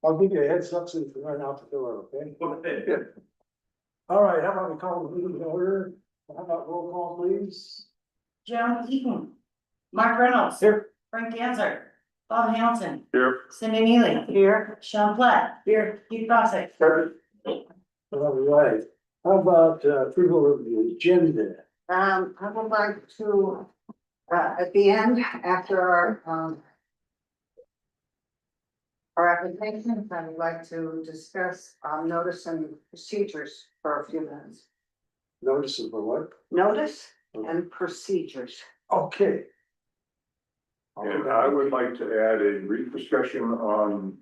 I'll give you a heads up so you can learn how to fill it, okay? Yeah. All right, how about we call the meeting to order? How about roll call, please? Joan Eaton, Mark Reynolds. Here. Frank Dancer, Bob Hamilton. Here. Cindy Neely. Here. Sean Platt. Here. Keith Gossick. All right, how about approval of the agenda? I would like to, at the end, after our applications, I would like to discuss, notice and procedures for a few minutes. Notice of what? Notice and procedures. Okay. And I would like to add a brief discussion on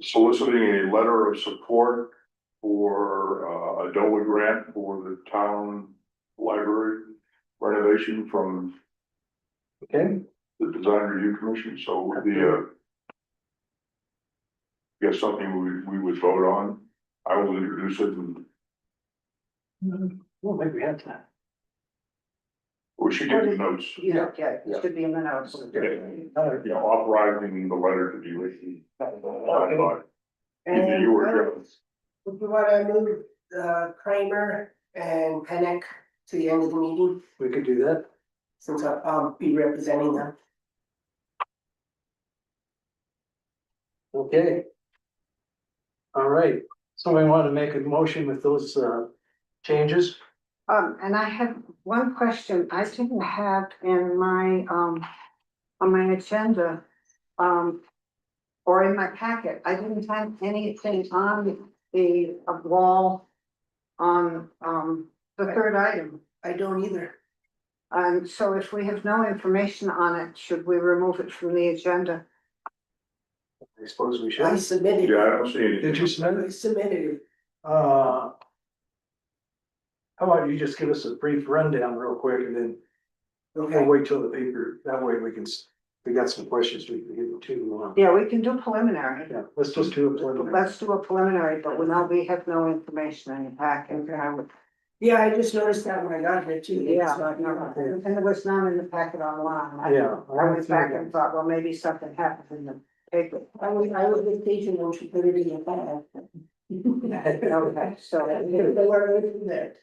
soliciting a letter of support for a DOLA grant for the town library renovation from Okay, the Design Review Commission, so it would be I guess something we would vote on. I will introduce it and well, maybe we have that. we should get the notes. Yeah, it should be in the notes. You know, authorizing the letter to be written. Either And you or Joe. if you wanna move Kramer and Penick to the end of the meeting, We could do that. since I'll be representing them. Okay. All right, somebody want to make a motion with those changes? And I have one question I didn't have in my, on my agenda, or in my packet, I didn't have anything on the wall on, the third item. I don't either. And so if we have no information on it, should we remove it from the agenda? I suppose we I should. submitted. Yeah, I don't see anything. Did you submit I it? submitted it. How about you just give us a brief rundown real quick and then we'll Okay, wait till the paper, that way we can, we got some questions we can get to. Yeah, we can do preliminary. Yeah, let's just do it. preliminary. Let's do a preliminary, but we have no information in the packet. I would- yeah, I just noticed that when I got here too. Yeah, It's not- and there was none in the packet online. Yeah. I went back and thought, well, maybe something happened in the paper. I was patient when she put it in the bag. Okay, so, They were right in there.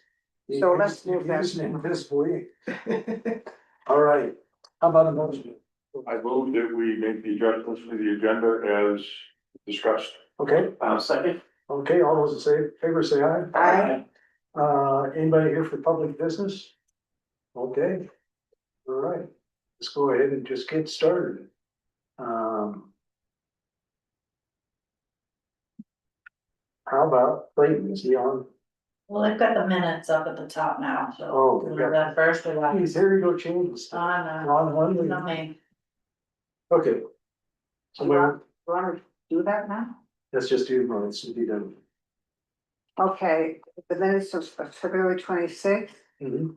So let's move that. Invisibly. All right, how about a motion? I move that we make the adjustments to the agenda as discussed. Okay, Second. okay, all those in favor say aye. Aye. Anybody here for public business? Okay. All right, let's go ahead and just get started. How about Clayton, is he on? Well, I've got the minutes up at the top now, so. Oh, Do that first or that? He's here to go change the stuff. On one, Not me. okay. So we're, Want to do that now? let's just do minutes to be done. Okay, the minutes of February 26th. Mhm,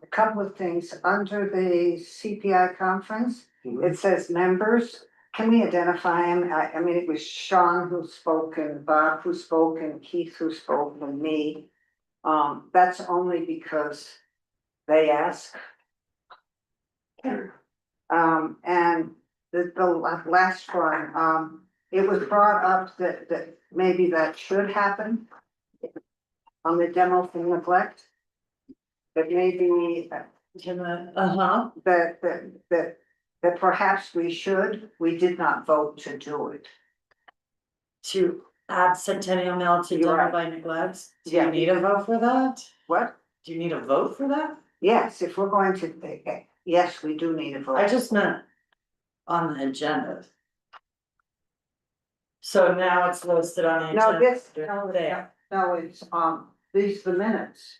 A couple of things, under the CPI conference, mhm. it says members. Can we identify him? I mean, it was Sean who spoke and Bob who spoke and Keith who spoke and me. That's only because they asked. And the last one, it was brought up that maybe that should happen. On the demo for neglect. That maybe that perhaps we did not vote to do it. To add Centennial Mill to You're demo right. by neglect, do Yeah. you need a vote for that? What? Do you need a vote for that? Yes, if we're going to, yes, we do need a vote. I just meant on the agenda. So now it's listed on the agenda. No, this, no, There. no, it's, these the minutes.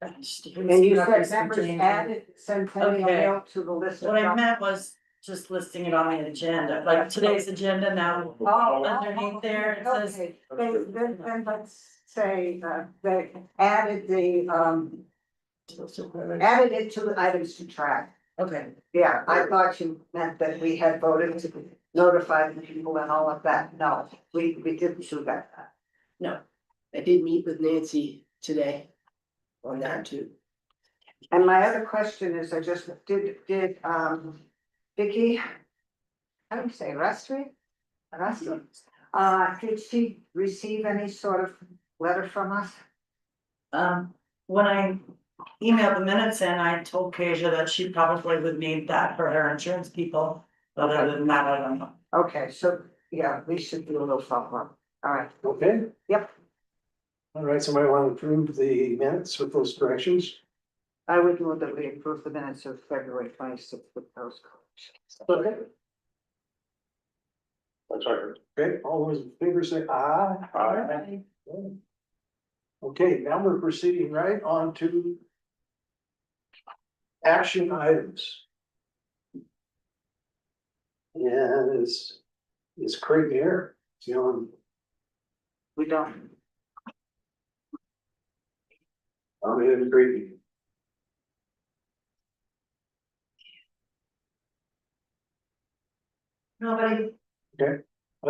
And And you said members added Centennial Okay. Mill to the list of. What I meant was just listing it on the agenda, like today's agenda now, Oh, underneath there, it says. Okay, then let's say, they added added it to the items to track. Okay, Yeah, I thought you meant that we had voted to notify the people and all of that. No, we didn't do that. I did meet with Nancy today on that too. And my other question is, I just did Vicky, how do you say, Restri? Did she receive any sort of letter from us? When I emailed the minutes in, I told Kasia that she probably would need that for her insurance people, but other than that, I don't know. Okay, so, yeah, we should do a little follow-up. All right, Okay? Yep. All right, somebody want to approve the minutes with those corrections? I would move that we approve the minutes of February 26th with those corrections. Okay. That's right. Okay, all those in favor say aye. Aye. Okay, now we're proceeding right on to action items. And is Craig here? Is he on? We don't. I'm in Craig. Nobody, I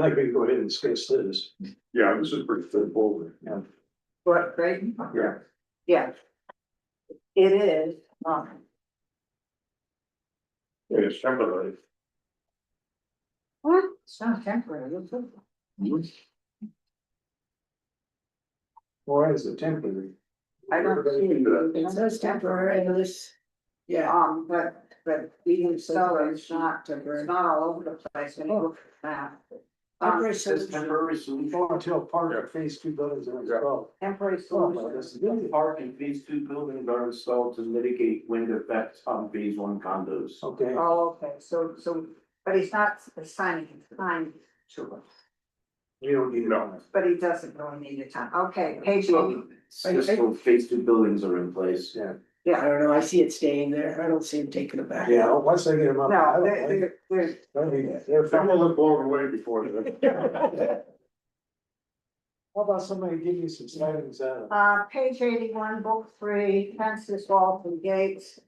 think we can go ahead and discuss this. Yeah, this is pretty straightforward. What, great? Yeah. Yeah. It is, It's temporary. what? It's not temporary, is it? Or is it temporary? I don't see it. It says temporary in this, yeah. But even so, it's not all over the place when you look at that. Temporary Says solution. temporary solution. Or until part of phase 2 buildings are installed. Temporary Oh, well, this solution. is good. Park and phase 2 buildings are installed to mitigate wind effects on phase 1 condos. Okay, Oh, okay, so, but he's not assigning time to it, we don't need it on it. but he doesn't really need a time. Okay, page eight. It's just when phase 2 buildings are in place. Yeah, I don't know, I see it staying there, I don't see him taking it back. yeah, once they get them up. I No, don't they're, don't need that. They're Some fine. of them blown away before that. How about somebody give me some sightings out of? page 81, book 3, fences, walls and gates.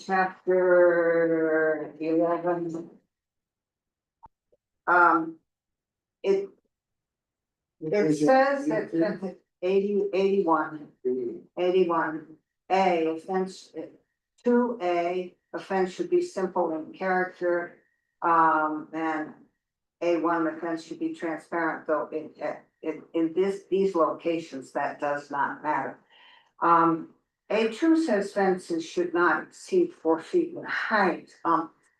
Chapter 11. It says that 81, A, offense, 2A, offense should be simple in character. And A1, offense should be transparent, though in these locations, that does not matter. A2 says fences should not exceed 4 feet in height.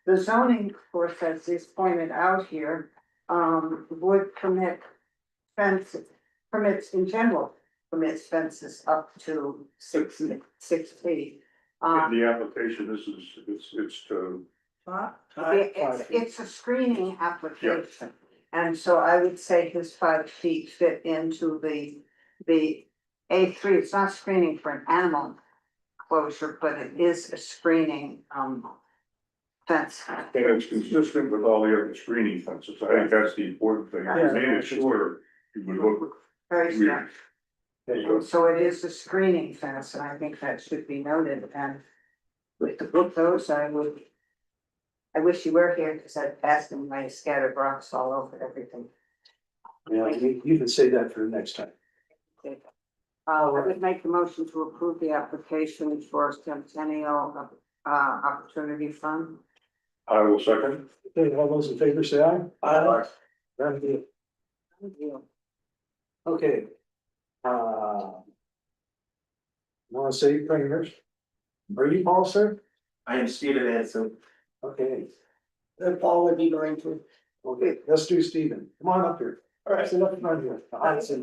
The zoning, of course, as is pointed out here, would permit fences, permits in general, permits fences up to 6 feet. In the application, it's to, It's a screening application, and so I would say his 5 feet fit into the A3. It's not screening for an animal closure, but it is a screening fence. and it's consistent with all the other screening fences. I think that's the important thing. Yeah. Made it shorter, it would look Very weird. strange. So it is a screening fence, and I think that should be noted, and with those, I wish you were here, because I'd ask him why he scattered rocks all over everything. Yeah, you can say that for next time. I would make the motion to approve the application for Centennial Opportunity Fund. I will second. Okay, all those in favor say aye. Aye. Very good. Thank you. Okay. Want to say Kramer's? Are you Paul, sir? I am Stephen Anson. Okay, Then Paul would be going to. okay, let's do Stephen. Come on up here. All right, sit up in front here. The hot seat.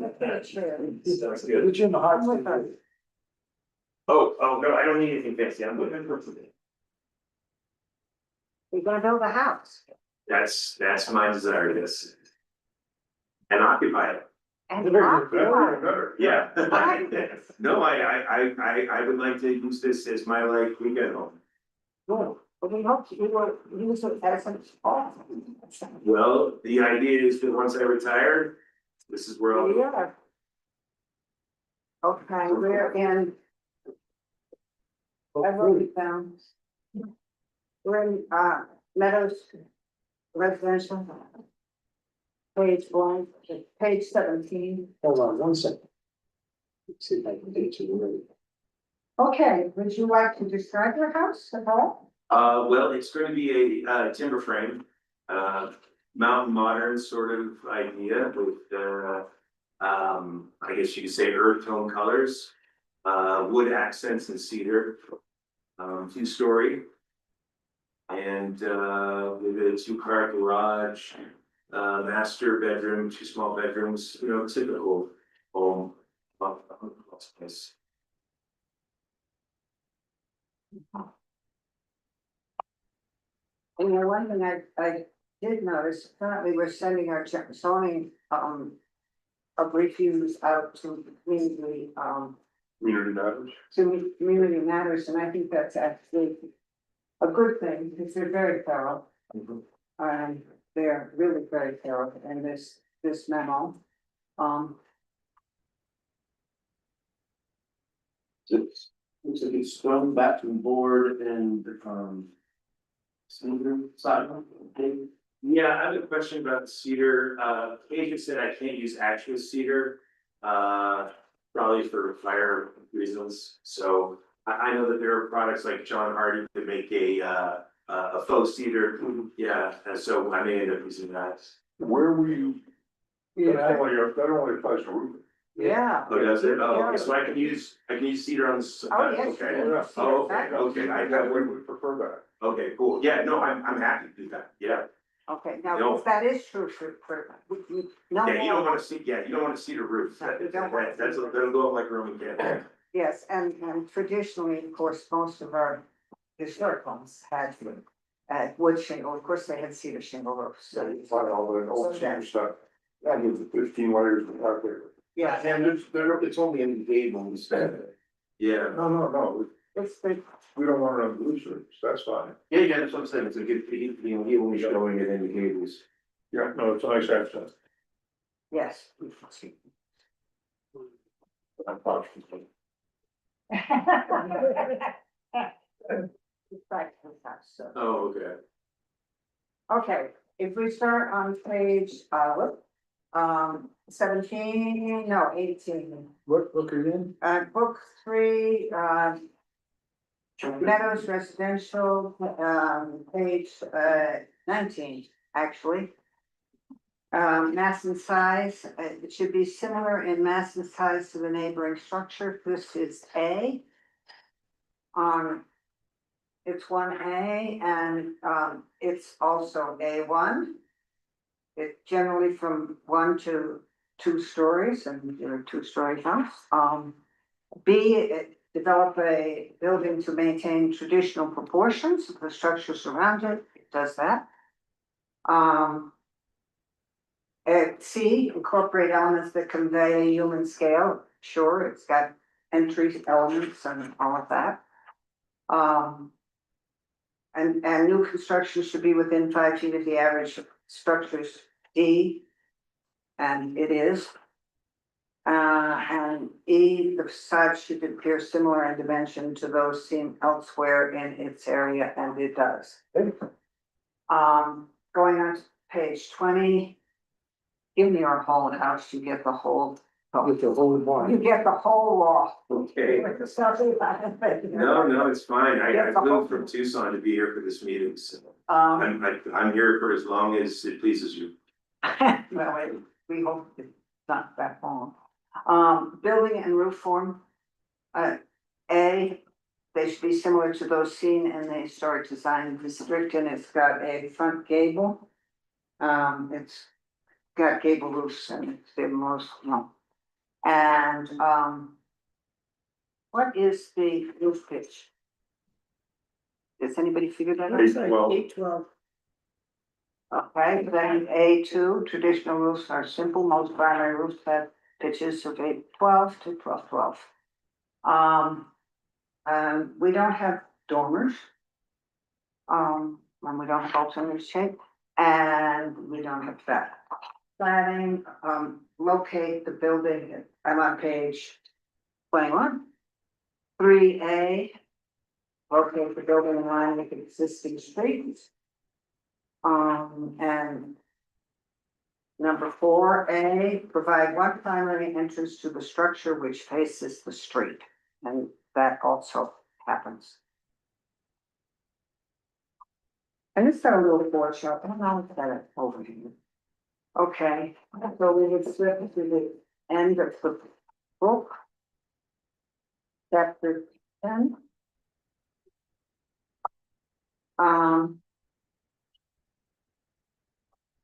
Sounds good. Put you in the hot seat. Oh, no, I don't need anything fancy. I'm good. We're gonna build a house. That's my desire, yes. And occupy it. And Very good. occupy. Better. Yeah. Right. No, I would like to use this as my like weekend home. Go. But we hope you will use it as an. Well, the idea is that once I retire, this is where I'll. Yeah. Okay, we're in, I wrote it down. We're in, Meadows Residential. Page 1, page 17. Hold on one second. See if I can get you ready. Okay, would you like to describe your house at all? Well, it's going to be a timber frame, mountain modern sort of idea with, I guess you could say earth tone colors, wood accents and cedar, 2-story. And, with a 2-car garage, master bedroom, 2 small bedrooms, you know, typical home. Yes. And the one thing I did notice, apparently we're sending our zoning, reviews out to community, Community matters. to community matters, and I think that's actually a good thing, because they're very thorough. And they're really very thorough in this memo. Looks like it's going back to the board and, cedar sidewalk. Yeah, I have a question about the cedar. Agent said I can't use actual cedar, probably for fire reasons. So I know that there are products like John Hardy that make a faux cedar. Yeah, and so I may end up using that. Where were you? Yeah. That only applies to roofing. Yeah. Oh, does it? Oh, okay, so I can use cedar on the. Oh, yes. Okay. you can see Oh, it back. okay, I would prefer that. okay, cool. Yeah, no, I'm happy to do that. Yeah. Okay, now, No. if that is true no Yeah, you don't more, wanna see, you don't wanna see the roof. No, you don't want- That'll go up like Roman candle. yes, and traditionally, of course, most of our historic homes had wood shingle, of course, they had cedar shingle roofs, So so. you find all the old So senior that- stuff. That was the 15 layers of carpet. Yeah, And it's only in the gables. Yeah. No, it's the, we don't want it on blue shirts, that's fine. Yeah, that's what I'm saying. It's a good, you know, he only showing it in the gables. Yeah, no, it's a nice accent. yes. I'm positive. So, Oh, okay. okay, if we start on page, 17, no, 18. What book are you in? Book 3, Meadows Residential, page 19, actually. Mass and size, it should be similar in mass and size to the neighboring structure. This is A. It's 1A and it's also A1. It generally from 1 to 2 stories and you're a 2-story house. B, it develop a building to maintain traditional proportions of the structures around it. It does that. C, incorporate elements that convey a human scale. Sure, it's got entry elements and all of that. And new construction should be within 5 feet of the average structures. D, and it is. And E, the facade should appear similar in dimension to those seen elsewhere in its area, and it does. Going on to page 20. Give me your whole house, you get the whole. With the whole You one. get the whole law. Okay. With the stuff about it. No, it's fine. I Get the whole- flew from Tucson to be here for this meeting, so Um, I'm here for as long as it pleases you. well, we hope it's not that long. Building and roof form. A, they should be similar to those seen in the historic design district, and it's got a front gable. It's got gable roofs and it's the most, no. And, what is the roof pitch? Does anybody figure that out? Eight, well, 812. Okay, then A2, traditional roofs are simple, most primary roofs have pitches of 812 to 1212. We don't have dormers. And we don't have alternative shape, and we don't have that. Planning, locate the building, I'm on page 21. 3A, locate the building in line with existing streets. And number 4A, provide one primary entrance to the structure which faces the street, and that also happens. And it's got a little board shop, I don't know if that over here. Okay, so we would slip to the end of the book. Chapter 10.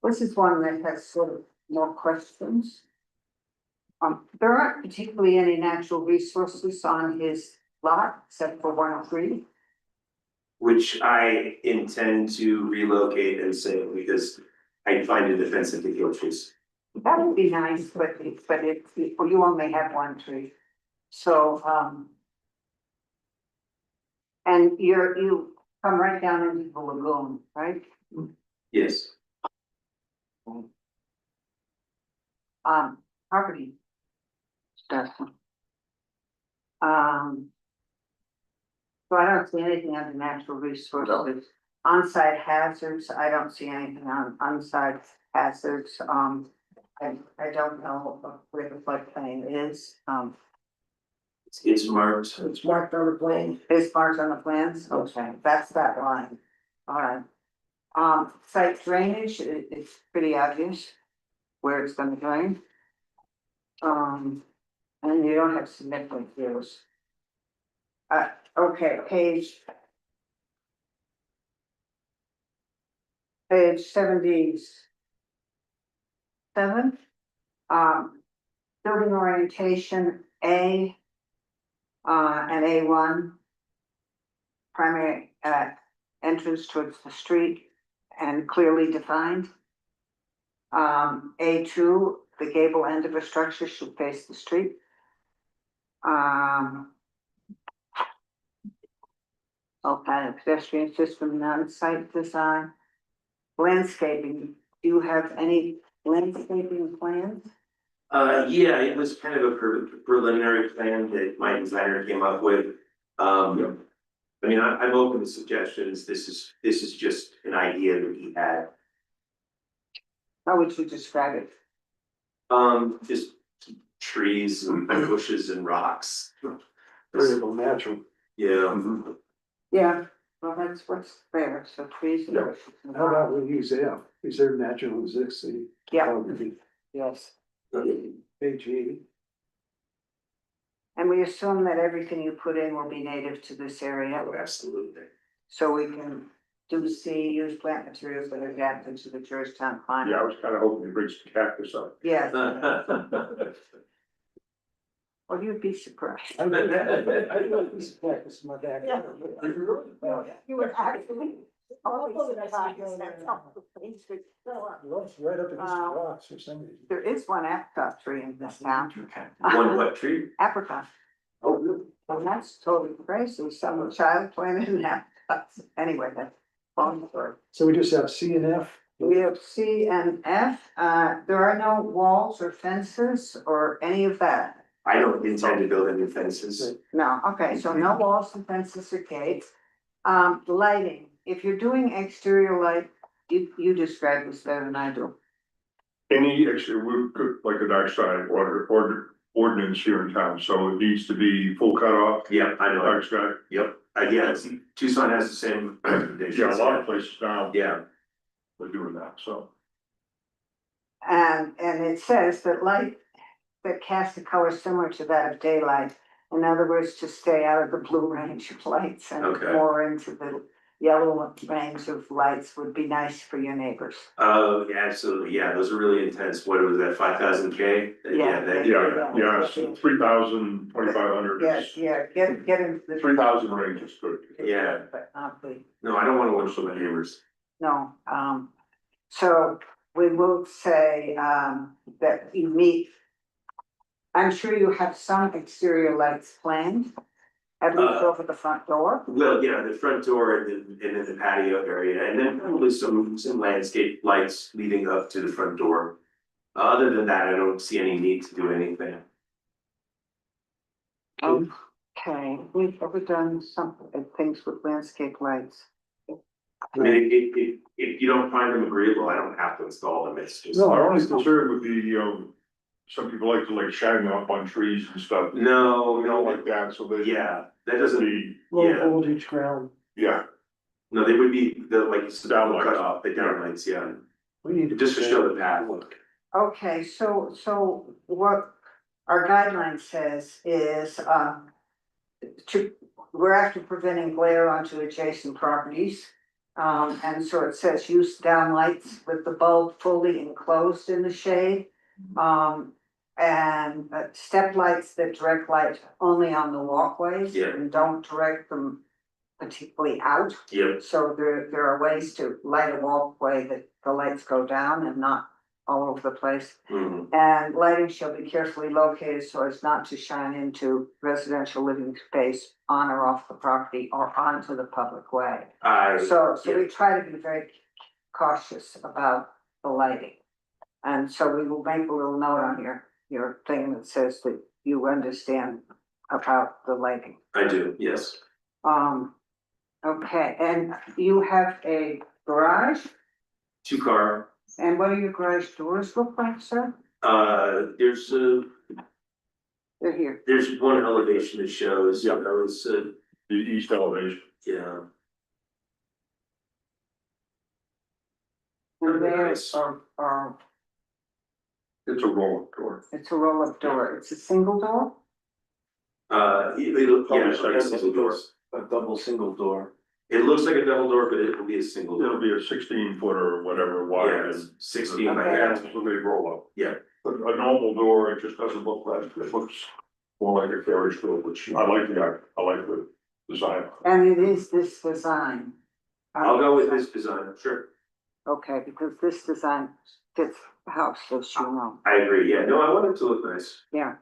This is one that has sort of more questions. There aren't particularly any natural resources on his lot, except for one tree. Which I intend to relocate and save because I find it offensive to kill trees. That would be nice, but you only have one tree. So, and you come right down into the lagoon, right? Yes. Property. Stuff. So I don't see anything under natural resources. On-site hazards, I don't see anything on-site hazards. I don't know where the floodplain is. It's marked. It's marked on the plan. Is marked on the plans? Okay, that's that line. All right. Site drainage, it's pretty obvious where it's gonna drain. And you don't have significant views. Okay, page 77. Building orientation, A. And A1. Primary, entrance towards the street and clearly defined. A2, the gable end of a structure should face the street. Okay, pedestrian system, non-site design. Landscaping, do you have any landscaping plans? Yeah, it was kind of a preliminary plan that my designer came up with. I mean, I'm open to suggestions. This is just an idea that he had. How would you describe it? Just trees and bushes and rocks. Very natural. Yeah. Yeah, well, that's what's there, so trees and Yeah. bushes and How about rocks. we use F? Is there natural existing? Yeah, yes. Page 80. And we assume that everything you put in will be native to this area, Oh, absolutely. so we can use plant materials that are adapted to the Georgetown climate. Yeah, I was kind of hoping to bring some cactus up. Yes, well, you'd be surprised. I love this practice in my backyard. You would actually. Loves right up against the rocks for some reason. There is one apricot tree in this town. One what tree? Apricot, Oh, really? and that's totally crazy, some child planted an apricot, anyway, that's long story. So we just have C and F. We have C and F, there are no walls or fences or any of that. I don't intend to build any fences. No, okay, so no walls and fences or gates. Lighting, if you're doing exterior light, you describe this better than I do. Any extra, we could, like a dark side ordinance here in town, so it needs to be full cutoff, Yep, I know. dark sky. Yep, yeah, Tucson has the same recommendations. Yeah, a lot of places now Yeah, are doing that, so. And it says that light that casts a color similar to that of daylight. In other words, to stay out of the blue range of lights and Okay. more into the yellow range of lights would be nice for your neighbors. oh, yeah, absolutely, yeah, those are really intense, what was that, 5,000 K? Yeah. Yeah, 3,000, 2,500. Yes, yeah, get into the. 3,000 range is good. Yeah. But not the. No, I don't wanna watch some neighbors. No, so we will say, that you meet. I'm sure you have some exterior lights planned, at least over the front door. Well, yeah, the front door and then the patio area, and then probably some landscape lights leading up to the front door. Other than that, I don't see any need to do anything. Okay, we've ever done some things with landscape lights. I mean, if you don't find them agreeable, I don't have to install them, it's just. No. Our only concern would be, some people like to shine them up on trees and stuff, No, you know, like that, so they. yeah, that doesn't, Be, Low Yeah. voltage ground. yeah, No, they would be the, like, you said, Downlights. cut off, the downlights, yeah, We need to. just to show the path. Okay, so what our guideline says is, we're after preventing glare onto adjacent properties. And so it says use downlights with the bulb fully enclosed in the shade. And step lights that direct light only on the walkways. Yeah. And don't direct them particularly out. Yep, So there are ways to light a walkway that the lights go down and not all over the place. mhm, And lighting shall be carefully located so as not to shine into residential living space on or off the property or onto the public way. So we try to be very cautious about the lighting. And so we will make a little note on your thing that says that you understand about the lighting. I do, yes, Okay, and you have a garage, 2-car, and what do your garage doors look like, sir? there's They're here. there's one elevation that shows, Yeah. those, The east elevation. yeah. And there Nice. are, It's a roll door. it's a roll-up door, it's a single door? It'll, Probably yeah, like a second single door. A double single door. It looks like a double door, but it will be a single It'll door. be a 16-footer or whatever wide. Yeah, and- it's 16 by Okay. Yeah, that. it's a big roll up. Yeah. But a normal door, it just doesn't look like, it looks more like a carriage door, which I like the design. And it is this design. I'll go with this design, sure. Okay, because this design fits the house, as you know, I agree, yeah, no, I want it to look nice. yeah.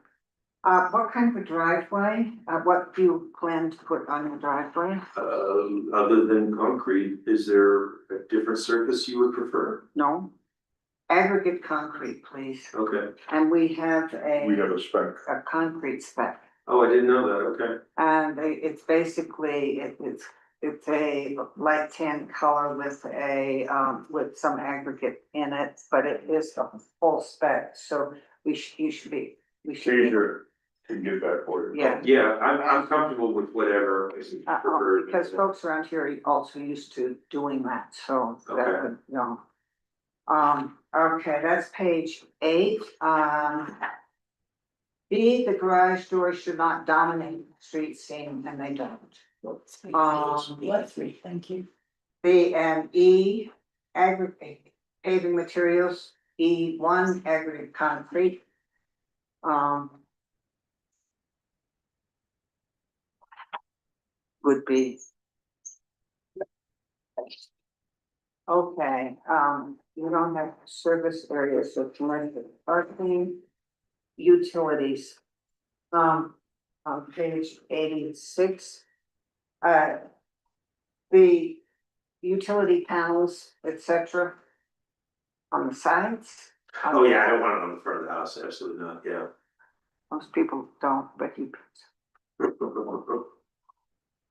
What kind of a driveway, what do you plan to put on your driveway? Other than concrete, is there a different surface you would prefer? No? Aggregate concrete, please, Okay, and we have We have a spec. a concrete spec. oh, I didn't know that, okay. And it's basically, it's a light tan color with with some aggregate in it, but it is a full spec, so we should be. Caesar can get that for you. Yeah. Yeah, I'm comfortable with whatever is preferred. Because folks around here are also used to doing that, so that Okay. would, you know. Okay, that's page 8, B, the garage door should not dominate the street scene, and they don't. Thank you. B and E, aggregate paving materials, E1, aggregate concrete. Would be. Okay, you don't have service areas, so commercial parking, utilities. On page 86. The utility panels, etc. On the sides. Oh, yeah, I don't want it on the front of the house, absolutely not, yeah. Most people don't, but you,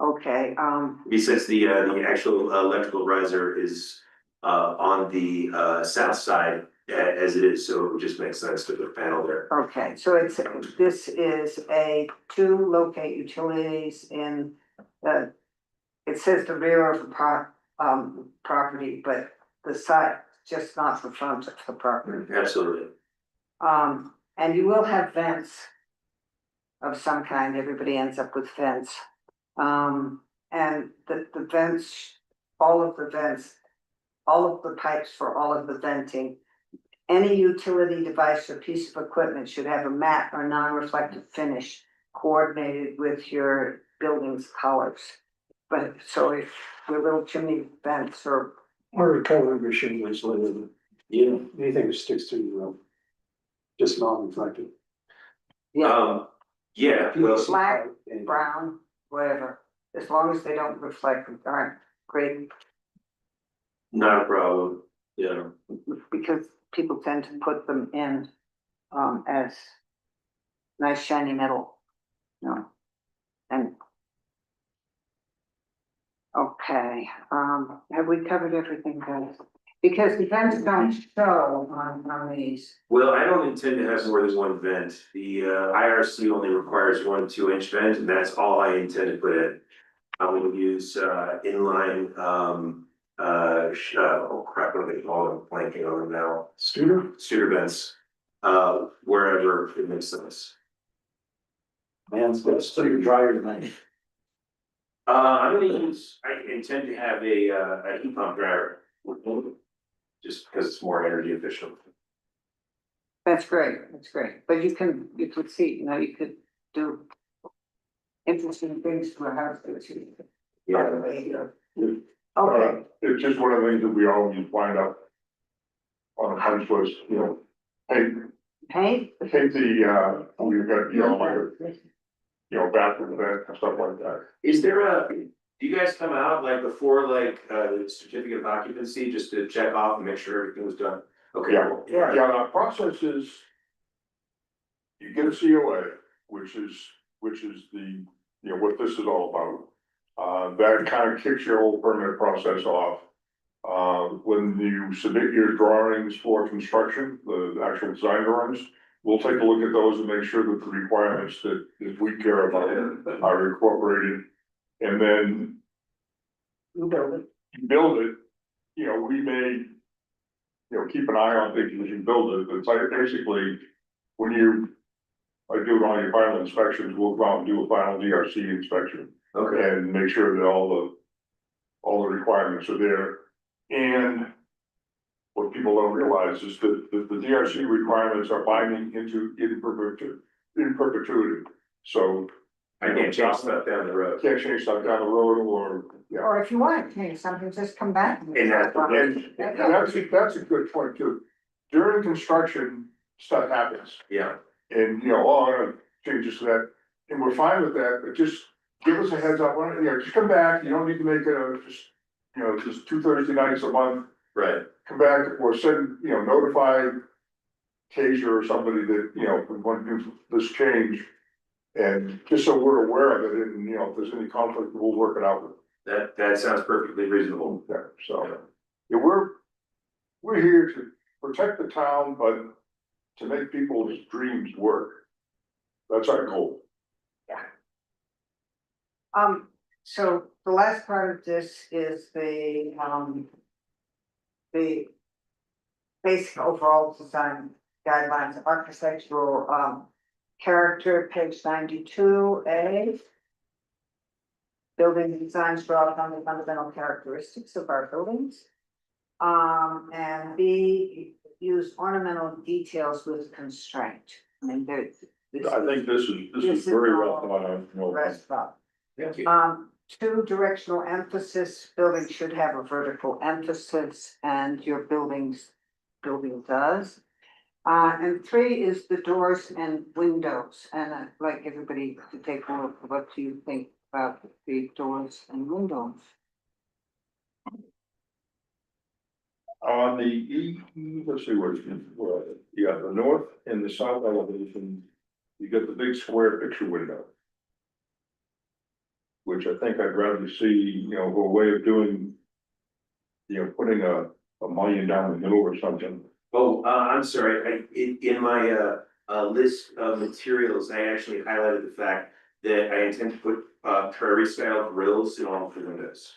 okay, Besides, the actual electrical riser is on the south side as it is, so it would just make sense to put a panel there. okay, so this is to locate utilities in the. It says the rear of the property, but the side, just not the front of the property. Absolutely. And you will have vents of some kind, everybody ends up with vents. And the vents, all of the pipes for all of the venting. Any utility device or piece of equipment should have a matte or non-reflective finish coordinated with your building's colors. But so if your little chimney vents or, Or a coloring machine is limited, Yeah. anything that sticks through the room. Just non-reflective. yeah, Yeah, well, black, And brown, whatever, as long as they don't reflect, aren't great. not a problem, yeah. Because people tend to put them in, as nice shiny metal, you know, and. Okay, have we covered everything, guys? Because the vents don't show on these. Well, I don't intend to have more than one vent. The IRC only requires 1 2-inch vent, and that's all I intend to put in. We'll use, inline, oh crap, what do they call them, blanking on them now, Studer? Studer vents, wherever it makes sense. Man's got a still dryer tonight. I'm gonna use, I intend to have a heat pump dryer. Just because it's more energy efficient. That's great, but you can see, you know, you could do interesting things to a house that you. Okay, It's just one of the things that we always wind up on a punch list, you know, hey, hey, take the, we've got, bathroom vent and stuff like that. Is there do you guys come out like before the certificate of occupancy just to check off and make sure everything was done? Okay. Yeah. cool. Yeah, the process is, you get a COA, which is the, what this is all about. That kind of kicks your whole permit process off. When you submit your drawings for construction, the actual design drawings, we'll take a look at those and make sure that the requirements that we care about are incorporated. And then you build it. you build it, we may, keep an eye on things as you build it, but it's like basically, when you do it on your final inspections, we'll go out and do a final DRC inspection. Okay. And make sure that all the requirements are there. And what people don't realize is that the DRC requirements are binding in perpetuity. So I can't change stuff down the road. can't change stuff down the road or, Or if you want to change something, just come back. And that's- and that's a good point too. During construction, stuff happens. Yeah, And, oh, I'm gonna change this to that, and we're fine with that, but just give us a heads up, just come back, you don't need to make just 2 Thursday nights a month. right. Come back or send, notify Kasia or somebody that, we want to do this change. And just so we're aware of it, and, if there's any conflict, we'll work it out. That sounds perfectly reasonable. Yeah, so, we're here to protect the town, but to make people's dreams work. That's our goal. So the last part of this is the basic overall design guidelines, architectural, character, page 92A. Building designs draw upon the fundamental characteristics of our buildings. And B, use ornamental details with constraint. I mean, I think this is very well thought out. rest up. Thank you. 2, directional emphasis, building should have a vertical emphasis, and your building does. And 3 is the doors and windows, and I'd like everybody to take a look, what do you think about the doors and windows? On the let's see where the north and the south elevation, you get the big square picture window. Which I think I'd rather see, a way of doing, putting a mullion down the middle or something. Oh, I'm sorry, in my list of materials, I actually highlighted the fact that I intend to put prairie style grills in all of the windows.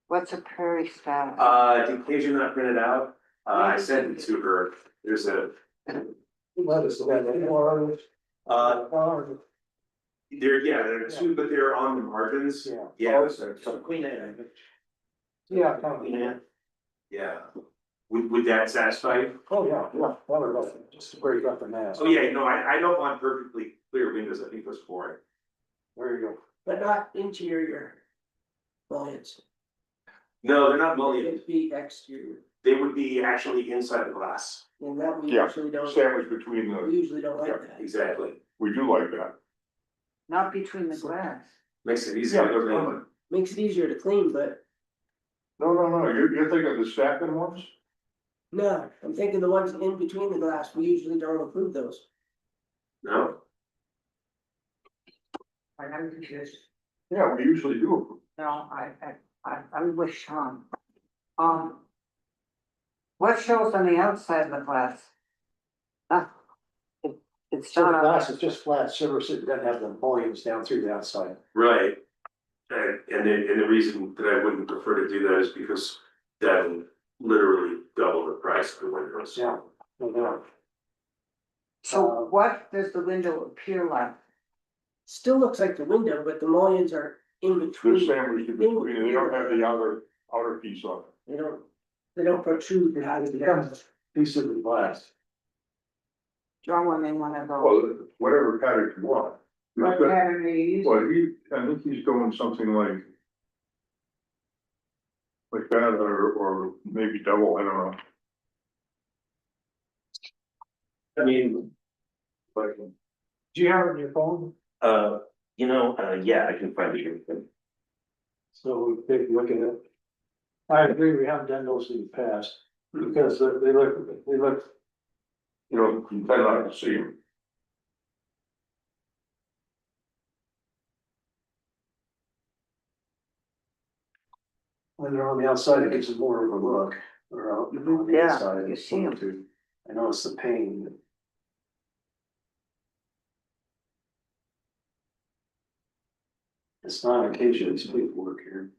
What's a prairie style? Did Kasia not print it out? I sent it to her, there's a, there are 2, but they're on the margins. Yeah. So Queen Anne. Yeah. Queen Anne. Yeah. Would that satisfy you? Oh, yeah, well, just to break up the mass. Oh, yeah, no, I don't want perfectly clear windows, I think that's boring. There you go. But not interior. Bullets. No, they're not mullions, It'd be exterior, they would be actually inside the glass. and that we Yeah, usually don't, Sandwich between we the, usually don't like that. Exactly, we do like that. Not between the glass. makes it easier to clean. Makes it easier to clean, but No, you're thinking of the stacking ones? no, I'm thinking the ones in between the glass, we usually don't approve those. No? I'm confused. Yeah, we usually do. No, I'm with Sean. What shows on the outside of the glass? It's So the not. glass is just flat, silver, so it doesn't have the mullions down through the outside. Right. and the reason that I wouldn't prefer to do that is because that would literally double the price of the windows. Yeah, no doubt. So what does the window appear like? Still looks like the window, but the mullions are in They're between. sandwiched in between, they don't have the outer piece on it. They don't protrude. It becomes a piece of the glass. John may wanna go. Well, whatever pattern you want. What pattern are you using? Well, I think he's doing something like that, or maybe double, I don't know. I mean, Do you have it on your phone? yeah, I can find it. So we take a look at it. I agree, we haven't done those in the past, because they look, You know, you tend not to see him. when they're on the outside, it gives it more of a look, or out on the Yeah, inside. you see 'em. I know it's the pain. It's not occasion, it's paperwork here.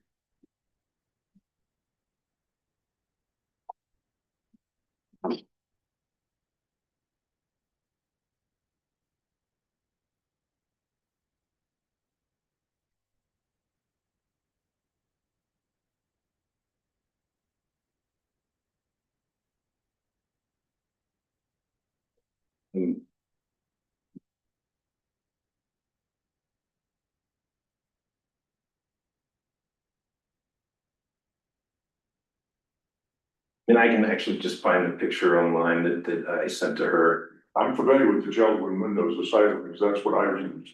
And I can actually just find the picture online that I sent to her. I'm familiar with the Jeld-Wen windows, the side because that's what I use.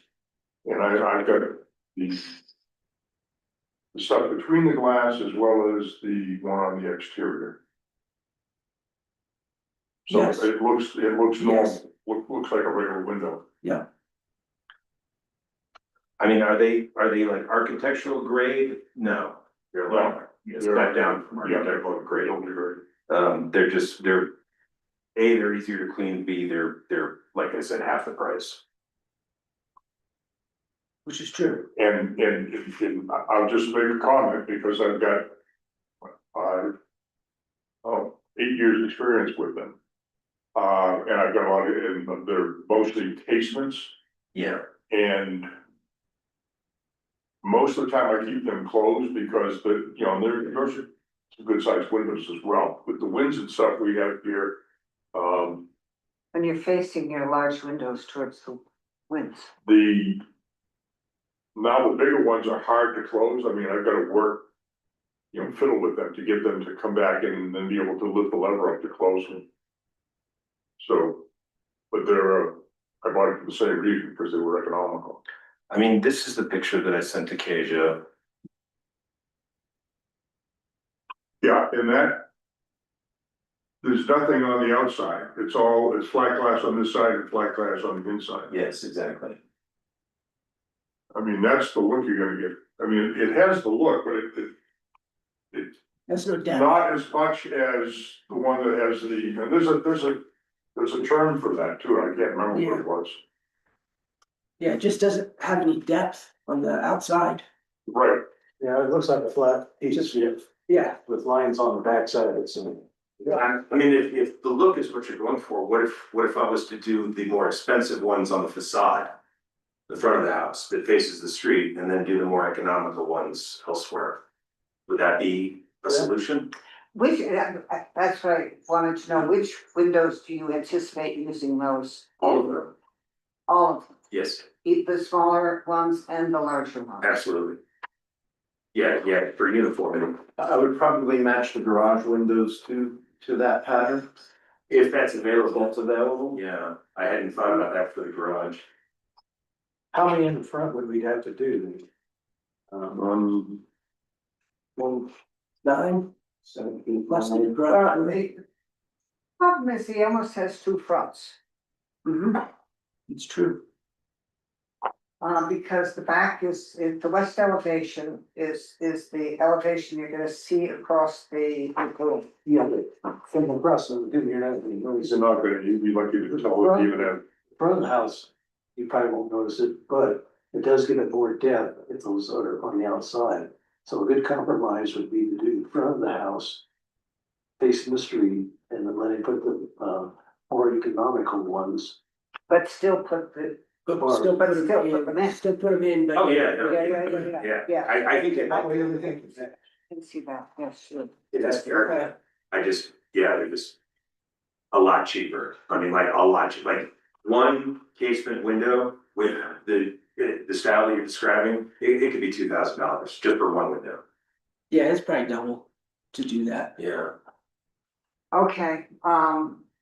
And I've got the stuff between the glass as well as the one on the exterior. So Yes. it looks Yes. normal, looks like a regular window. I mean, are they like architectural grade? No, they're like, it's cut down from architectural grade. They're A, they're easier to clean, B, they're, like I said, half the price. Which is true. And I'll just make a comment because I've got 8 years experience with them. And I've got a lot of, and they're mostly casements Yeah. and most of the time I keep them closed because those are some good sized windows as well. With the winds and stuff we have here, When you're facing your large windows towards the winds. now the bigger ones are hard to close. I mean, I've got to work, fiddle with them to get them to come back and then be able to lift the lever up to close them. So, but I bought it for the same reason, because they were economical. I mean, this is the picture that I sent to Kasia. Yeah, there's nothing on the outside. It's flat glass on this side and flat glass on the inside. Yes, exactly. I mean, that's the look you're gonna get. I mean, it has the look, but it's That's no doubt. not as much as the one that has and there's a term for that too. I can't remember what it was. Yeah, it just doesn't have any depth on the outside. Right, Yeah, it looks like a flat piece Yeah. with lines on the backside of it, so. I mean, if the look is what you're going for, what if I was to do the more expensive ones on the facade? The front of the house that faces the street, and then do the more economical ones elsewhere? Would that be a solution? That's what I wanted to know, which windows do you anticipate using those? All of them. All of them, Yes, the smaller ones and the larger ones? absolutely. Yeah, for uniformity, I would probably match the garage windows to that pattern, if that's if available. that's available. Yeah, I hadn't thought about that for the garage. How many in the front would we have to do? 9, 17. less than the Well, garage. the problem is he almost has two fronts, It's true. because the back is the west elevation is the elevation you're gonna see across the room. Yeah, from across the, you're not gonna notice you're it. not gonna, you'd be lucky to tell if you even have. Front of the house, you probably won't notice it, but it does give it more depth if those are on the outside. So a good compromise would be to do the front of the house facing the street and then let him put the, more economical ones. But still put the, Still but put them still put them in. in, still put them in, but. Oh, yeah, no, Yeah. I think That way everything is there. Can see that, yes, sure. it is fair. I just, yeah, they're just a lot cheaper. I mean, like a lot, like one casement window with the style that you're describing, it could be $2,000 just for one window. Yeah, it's probably double to do that. Yeah. Okay,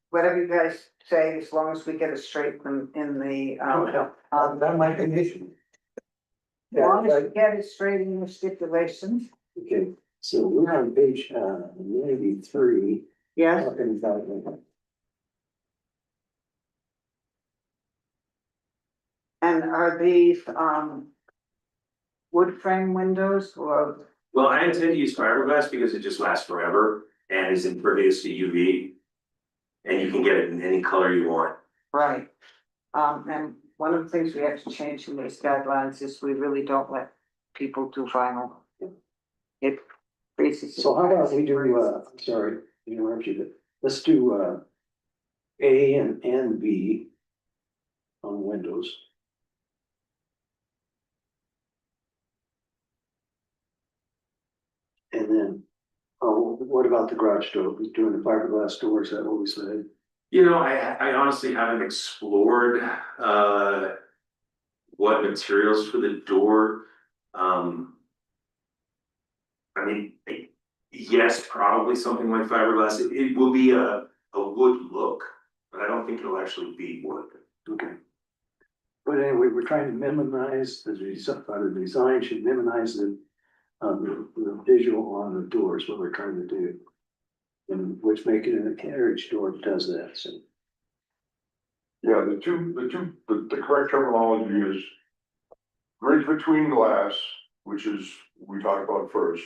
whatever you guys say, as long as we get it straight in the, That might be an issue. as long as we get it straight in the stipulations, Okay, so we're on page, 93. yes? Talking about, And are these, wood frame windows or, Well, I intend to use fiberglass because it just lasts forever and is impervious to UV. And you can get it in any color you want. right? And one of the things we have to change in these guidelines is we really don't let people do vinyl. It freezes. so how about we do, I'm sorry, to interrupt you, but let's do, A and B on windows. And then, oh, what about the garage door? We doing the fiberglass doors, is that what we said? You know, I honestly haven't explored, what materials for the door. I mean, yes, probably something like fiberglass. It will be a wood look, but I don't think it'll actually be wood. Okay. But anyway, we're trying to minimize the design should minimize the visual on the doors, what we're trying to do. And which making it a carriage door does that, so. Yeah, the correct terminology is bridge between glass, which is, we talked about first,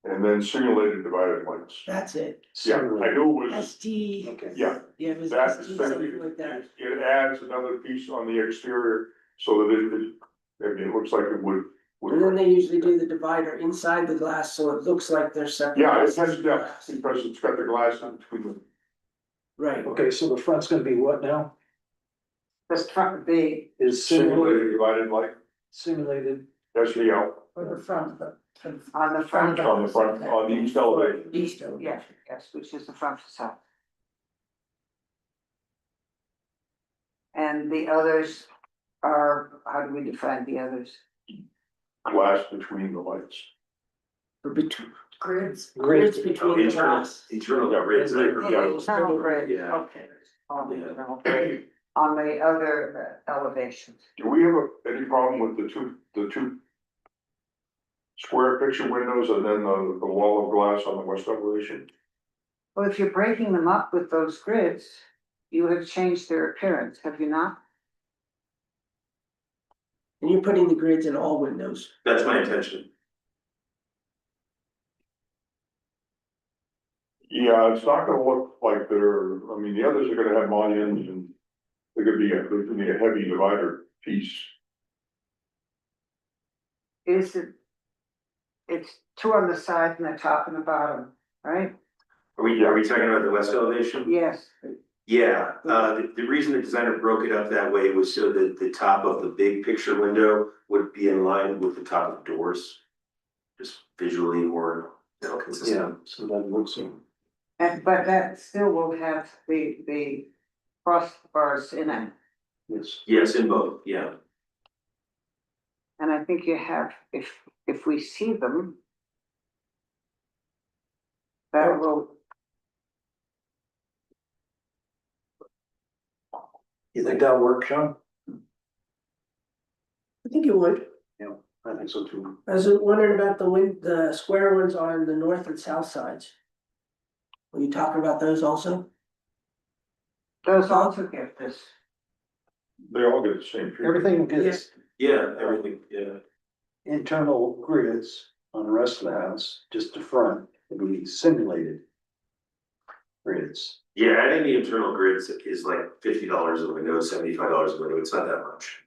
and then simulated divided lights. That's it. Yeah, I knew it was, SD. Okay. yeah, Yeah, it was that SD, is, something like that. it adds another piece on the exterior so that it looks like it would. And then they usually do the divider inside the glass, so it looks like they're separate. Yeah, it pieces has of depth glass. because it's got the glass in between them. Right, Okay, so the front's gonna be what now? This front, the, Is Simulated divided light, simulated, SVL, or the front, on the front. on the front, on the east elevation. east of. Yes, yes, which is the front facade. And the others are, how do we define the others? Glass between the lights. Or between, Grids. grids Oh, between the internal, glass. internal grids, yeah. Internal grid, Yeah. okay. On the Yeah. internal grid, on the other elevations. Do we have any problem with the two square picture windows and then the wall of glass on the west elevation? Well, if you're breaking them up with those grids, you have changed their appearance, have you not? And you're putting the grids in all windows. That's my intention. Yeah, it's not gonna look like they're, I mean, the others are gonna have mullions and they're gonna be a heavy divider piece. Is it? It's two on the side and the top and the bottom, right? Are we talking about the west elevation? Yes, Yeah, the reason the designer broke it up that way was so that the top of the big picture window would be in line with the top of the doors. Just visually more, yeah, consistent. so that looks. and but that still will have the crossbars in it. Yes. Yes, in both, yeah. And I think you have, if we see them. That will, You think that'll work, Sean? I think you would. Yeah, I think so too. I was wondering about the square ones on the north and south sides. Were you talking about those also? those also get this. They all get the same treatment. Everything gets Yeah, everything, yeah. internal grids on the rest of the house, just the front, will be simulated grids. Yeah, I think the internal grids is like $50 a window, $75 a window, it's not that much.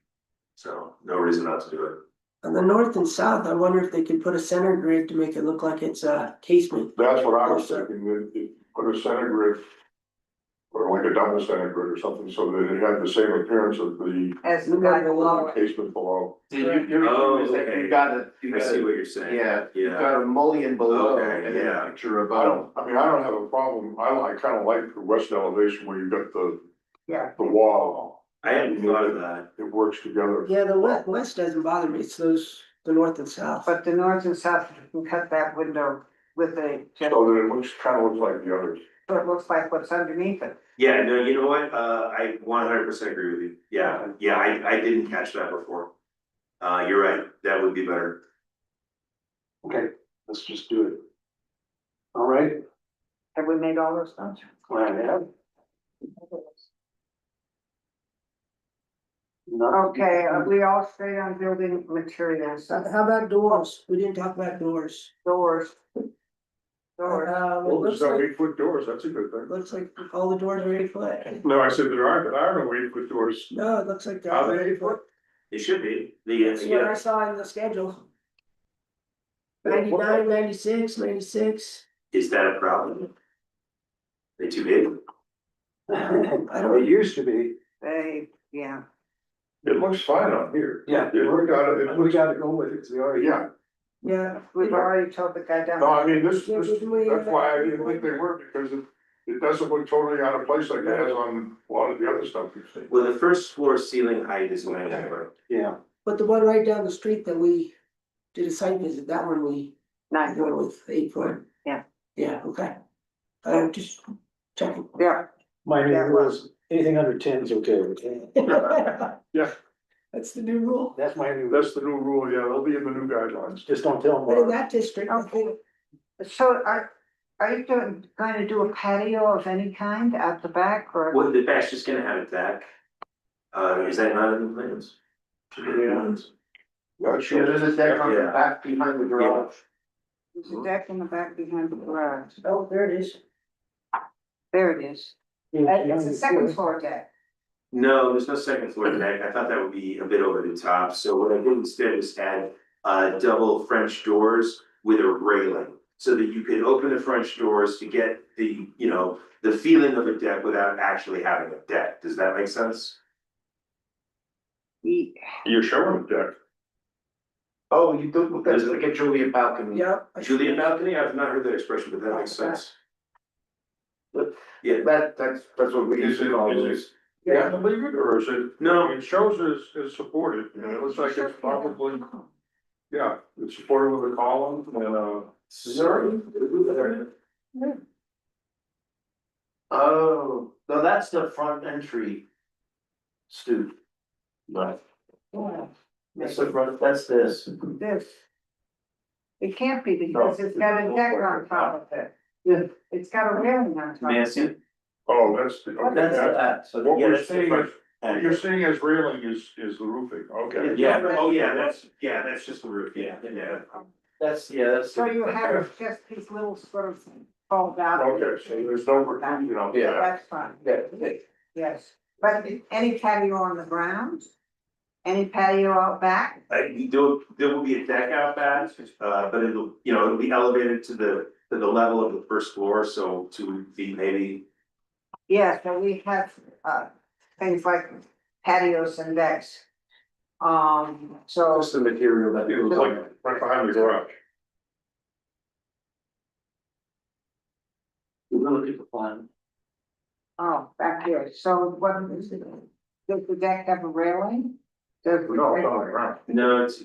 so no reason not to do it. On the north and south, I wonder if they could put a center grid to make it look like it's a casement. That's what I was thinking, that you put a center grid. Or like a double center grid or something, so that it had the same appearance of the As the guy below it. casement below. Oh, okay. You got it, you I got see it, what you're saying. yeah, you Yeah, got a mullion below Okay, and then yeah. a picture I above. don't, I don't have a problem, I kinda like the west elevation where you got Yeah. the wall, I hadn't thought of that. it works together. Yeah, the west doesn't bother me, it's those, the north and south. But the north and south, you can cut that window with a, just, So that it looks, kinda looks like the others. so it looks like what's underneath it. Yeah, no, you know what, I 100% agree with you, yeah, I didn't catch that before. You're right, that would be better. Okay, let's just do it. All right, Have we made all those notes? well, I have. Not- Okay, we all straight on building materials, How about doors? We didn't talk about doors. doors. Doors. It Well, looks there's no like, 8-foot doors, that's a good thing. looks like all the doors are 8 foot. No, I said there are no 8-foot doors. No, it looks like. they're Are all they 8 8 foot? It should be, That's what I yeah, saw in the schedule. 99, 96, 96. is that a problem? They too big? I don't- It used to be, Yeah, It looks fine on here. yeah, You look at it, it we looks, gotta go with it, 'cause we already. yeah, Yeah. we've already told the guy down. no, I mean, this, Yeah, that's didn't we, why I didn't think they were, because it doesn't look totally out of place like it has on a lot of the other stuff you've seen. Well, the first floor ceiling height is 9 foot. Yeah, But the one right down the street that we did a site visit, that one we Nine, went with 8 foot. Yeah. Yeah, okay. Just checking. yeah, my new Yeah, rule is anything under 10 is okay, okay? Yeah. That's the new rule. That's my new, That's the new rule, yeah, they'll be in the new guidelines. just don't tell But in them. that district, I think, so are you going to do a patio of any kind at the back or? Well, the back's just gonna have a deck. Is that not in the plans? Should be in the plans. Yeah, Yeah, sure. there's a deck on the Yeah. back behind the garage. There's a deck in the back behind the garage. oh, there it is. There it is. It's a second floor deck. No, there's no second floor deck. I thought that would be a bit over the top. So what I did instead was add double French doors with a railing. So that you could open the French doors to get the, the feeling of a deck without actually having a deck. Does that make sense? You're showing the deck. Oh, you do, that's like a Juliet balcony. Yeah. Juliet balcony? I've not heard that expression, but that makes sense. Yeah, That's what we Is used to call it, those. is it, yeah, believe it, or is it? no, It shows as supported, you know, it looks like it's probably, yeah, it's supported with a column and, sorry. Oh, no, that's the front entry. Stoop. Right. That's the front, that's this. This. It can't be because it's got a deck on top of it. Yeah. It's got a railing on top. May I see it? oh, that's the, okay, That's that's, that, so. what Yeah, we're that's the seeing front. is, what you're seeing as railing is the roofing, okay. Yeah, oh yeah, that's just the roof, yeah. That's, that's. So you have just these little sort of fall down. Okay, so there's no, you know, Yeah. That's fine, Yeah, yes. But any patio on the ground? Any patio out back? There will be a deck out back, but it'll be elevated to the level of the first floor, so 2 feet maybe. Yeah, so we have, things like patios and decks. So, Just the material that. it's like right behind the garage. We're gonna look at the plan. back here, so what is it? Does the deck have a railing? Does the No, it's deck- on the ground. No, it's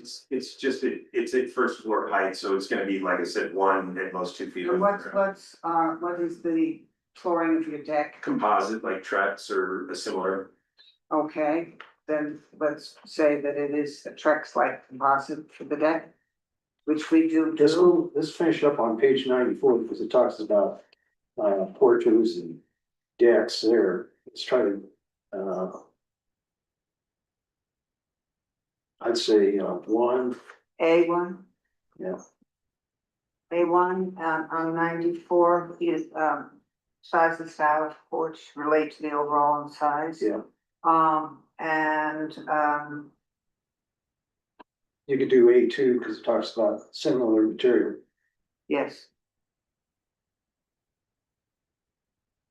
just, it's at first floor height, so it's gonna be, like I said, 1 at most 2 feet. And over the ground. what is the flooring of your deck? Composite, like Trex or a similar. Okay, then let's say that it is a Trex like composite for the deck. Which we do. Let's finish up on page 94 because it talks about porches and decks there. Let's try to, I'd say, 1, A1. yeah. A1, on 94 is, size and style of porch relate to the overall size. Yeah. You could do A2 because it talks about similar material. Yes,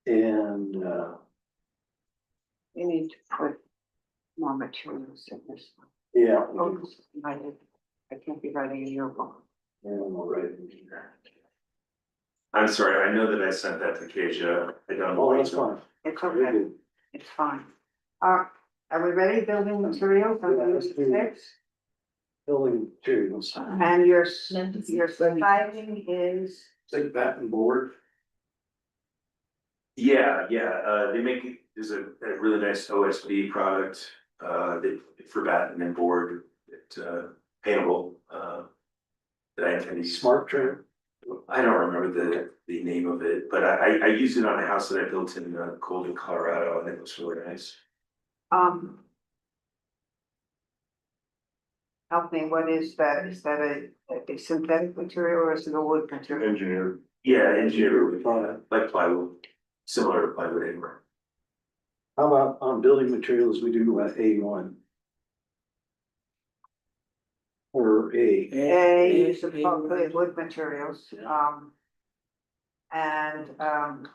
And, you need to put more materials in this one. yeah. Oh, I can't be writing in your book. And we'll write it in. I'm sorry, I know that I sent that to Kasia, I don't know. Oh, why that's you- fine. It's Very okay, good. it's fine. Are we ready, building materials on Yeah, let's page do- 6? Building materials. And your siding is, Think batten board. Yeah, they make, there's a really nice OSB product, that for batten and board, that, paintable, that I intend to use. Smart trim. I don't remember the name of it, but I used it on a house that I built in Golden, Colorado, and it was really nice. help me, what is that? Is that a synthetic material or is it a wood material? Engineer. Yeah, engineered, like plywood, similar to plywood anywhere. How about on building materials, we do A1? Or A. A, use of probably wood materials, and,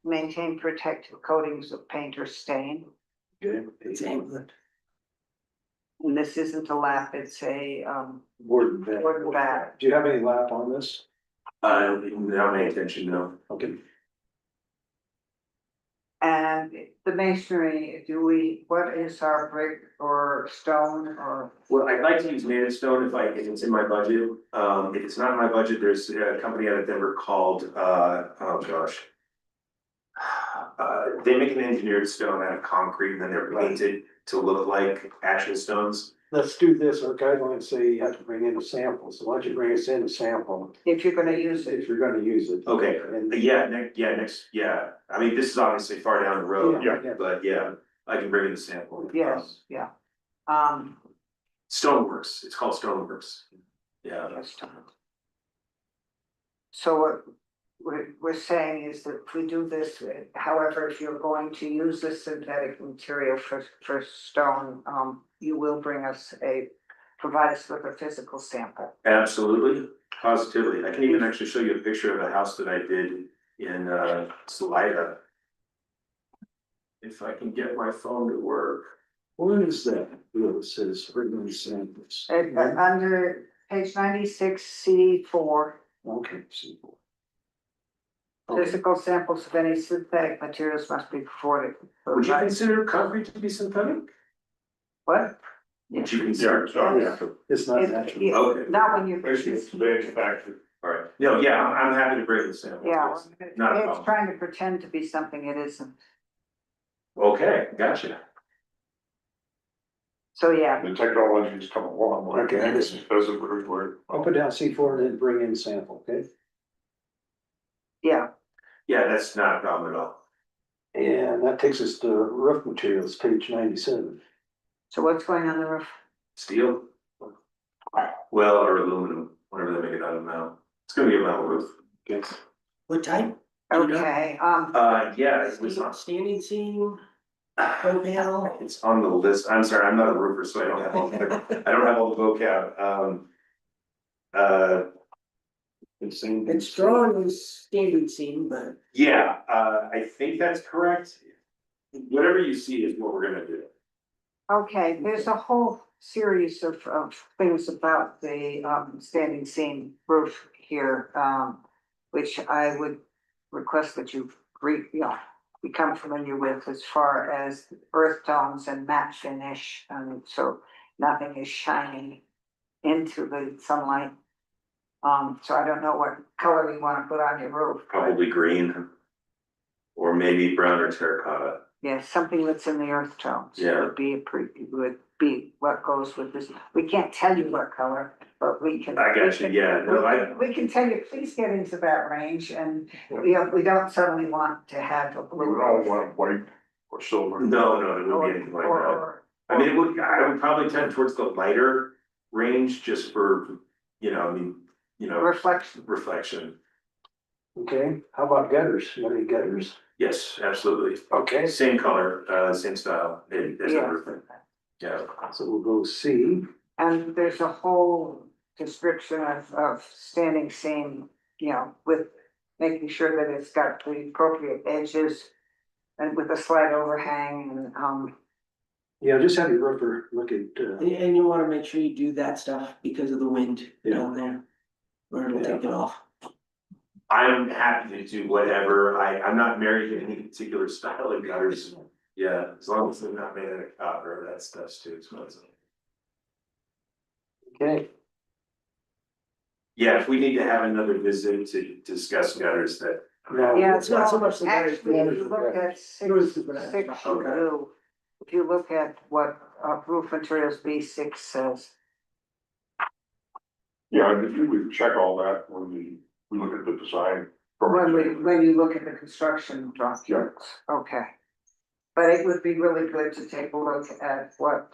maintain protective coatings of paint or stain. Okay. Same. And this isn't a lap, it's a, Board and batten. board and batten. Do you have any lap on this? Not my intention, no. Okay. And the masonry, what is our brick or stone or? Well, I'd like to use native stone if it's in my budget. If it's not in my budget, there's a company out of Denver called, oh gosh. They make an engineered stone out of concrete and then they're painted to look like actual stones. Let's do this. Our guidelines say you have to bring in a sample, so why don't you bring us in a sample If you're gonna use it, if you're gonna use it? Okay, And yeah, I mean, this is obviously far down the road, Yeah. but yeah, I can bring in the sample. yes, yeah. Stoneworks, it's called Stoneworks. Yeah, That's fine. So what we're saying is that if we do this, however, if you're going to use this synthetic material for stone, you will provide us with a physical sample. absolutely, positively. I can even actually show you a picture of a house that I did in Salida. If I can get my phone to work. what is that? It says written samples. Under page 96C4, Okay, simple. physical samples of any synthetic materials must be provided. Would you consider concrete to be synthetic? What? Would you Yeah, consider? so, It's not It- natural. yeah, Okay. Not when you. basically, it's manufactured. Alright, no, yeah, I'm happy to bring the sample. Yeah, Not a it's problem. trying to pretend to be something it isn't. Okay, gotcha. So, yeah, The technology's come a long way. Okay, I just- It doesn't really work. I'll put down C4 and then bring in sample, okay? yeah, Yeah, that's not a problem at all. And that takes us to roof materials, page 97. so what's going on the roof? Steel? Well, or aluminum, whatever they make it out of now. It's gonna be a metal roof. Yes. What type? Okay, Yeah, it was on. Standing seam, pro panel? It's on the list. I'm sorry, I'm not a roofer, so I don't have all the vocab. It's drawn as standing seam, but Yeah, I think that's correct. Whatever you see is what we're gonna do. okay, there's a whole series of things about the standing seam roof here, which I would request that you become familiar with as far as earth tones and matte finish, and so nothing is shining into the sunlight. So I don't know what color you wanna put on your roof. but Probably green. Or maybe brown or terracotta. yeah, something that's in the earth tones. Yeah. Would be what goes with this. We can't tell you what color, but we can. I got you, yeah, no, We can tell you, please get into that range and we don't suddenly want to have a We blue. would all want white or silver. No, there wouldn't be anything like that. Or- I mean, I would probably tend towards the lighter range just for, reflection. reflection. Okay, how about gutters? You got any gutters? Yes, absolutely. Okay. Same color, same style, as Yeah. everything. Yeah. So we'll go C. And there's a whole description of standing seam, you know, with making sure that it's got the appropriate edges. And with a slight overhang and, Yeah, just have your roofer look at, And you wanna make sure you do that stuff because of the wind Yeah. down there. Or it'll take it off. I'm happy to do whatever, I'm not married to any particular style of gutters. Yeah, as long as they're not made out of copper, that's too expensive. okay, Yeah, if we need to have another visit to discuss gutters, that. now. yeah, It's not so much the gutters, actually, if you the look at Yours six, is what I- six okay. two, if you look at what roof materials B6 says. Yeah, and if you would check all that when we look at the design. When you look at the construction documents, okay. But it would be really good to take a look at what,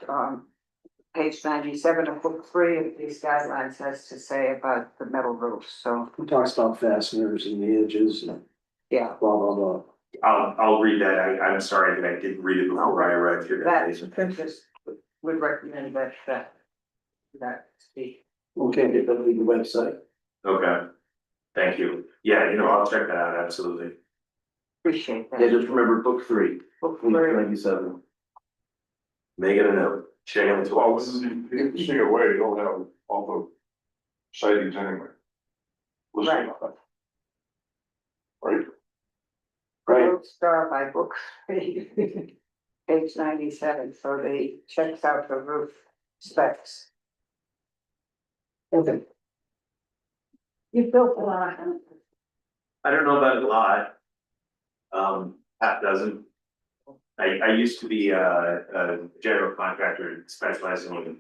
page 97 of book 3 of these guidelines has to say about the metal roofs, so, It talks about fasteners and the edges and yeah. blah, blah, blah. I'll read that, I'm sorry that I didn't read it before I arrived here. That, just would recommend that speak. Okay, get that legal website. Okay, thank you, yeah, I'll check that out, absolutely. Appreciate Yeah, that. just remember book 3, Book page three. 97. Make it a note, check it Well, twice. when you see away, you don't have all the sightings anyway. Listed on it. Right? Right. Start by book 3, page 97, so they checks out the roof specs. Okay. You built a lot. I don't know about a lot. Half dozen. I used to be a general contractor specializing in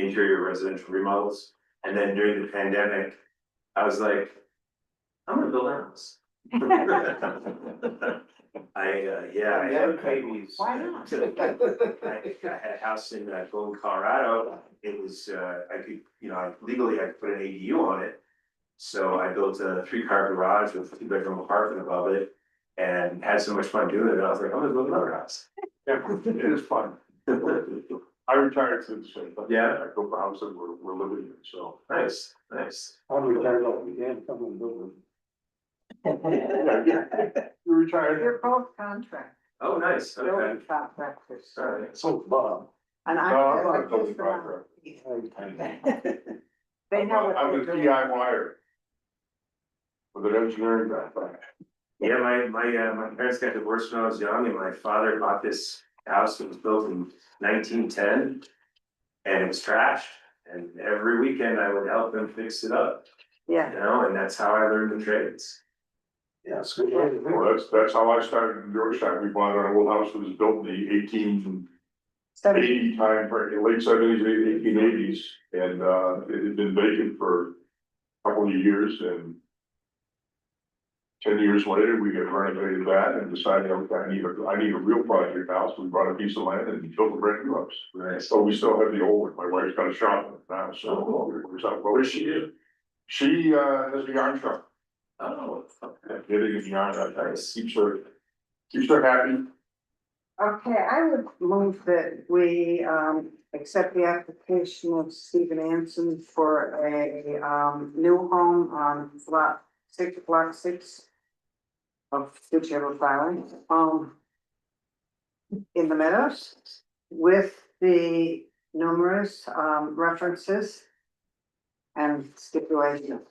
interior residential remodels. And then during the pandemic, I was like, I'm gonna build a house. I had babies. Why not? I had a house in Golden, Colorado. It was, I could, legally I could put an ADU on it. So I built a 3-car garage with a 2-bedroom apartment above it and had so much fun doing it. I was like, I'm gonna build another house. Yeah, it is fun. I retired to the same thing. Yeah. I built a house that we're living in, so. Nice. I'm retired, like, again, come and build You retired. You're both contractors, Oh, nice. Okay. building contractors. All right. it. So Bob. And No, I'm not a building contractor. They know what I'm they're a doing. DIYer. With an engineering background. Yeah, my parents got divorced when I was young and my father bought this house that was built in 1910. And it was trashed and every weekend I would help them fix it up, Yeah, and that's how I learned the trades. Yeah, it's good. way to do it. Well, that's how I started in Georgetown. We bought an old house that was built in the 1880 time, late 70s, 1880s. And it had been vacant for a couple of years and 10 years later, we had renovated that and decided, okay, I need a real project house. We bought a piece of land and built a brand new house. Right. So we still have the old one. My wife's got a shop in it now, so. What does she do? She has a yarn shop. Oh, Knitting and yarn, that keeps her happy. okay, I would move that we accept the application of Stephen Anson for a new home on block 6 of whichever filing, in the Meadows with the numerous references and stipulations.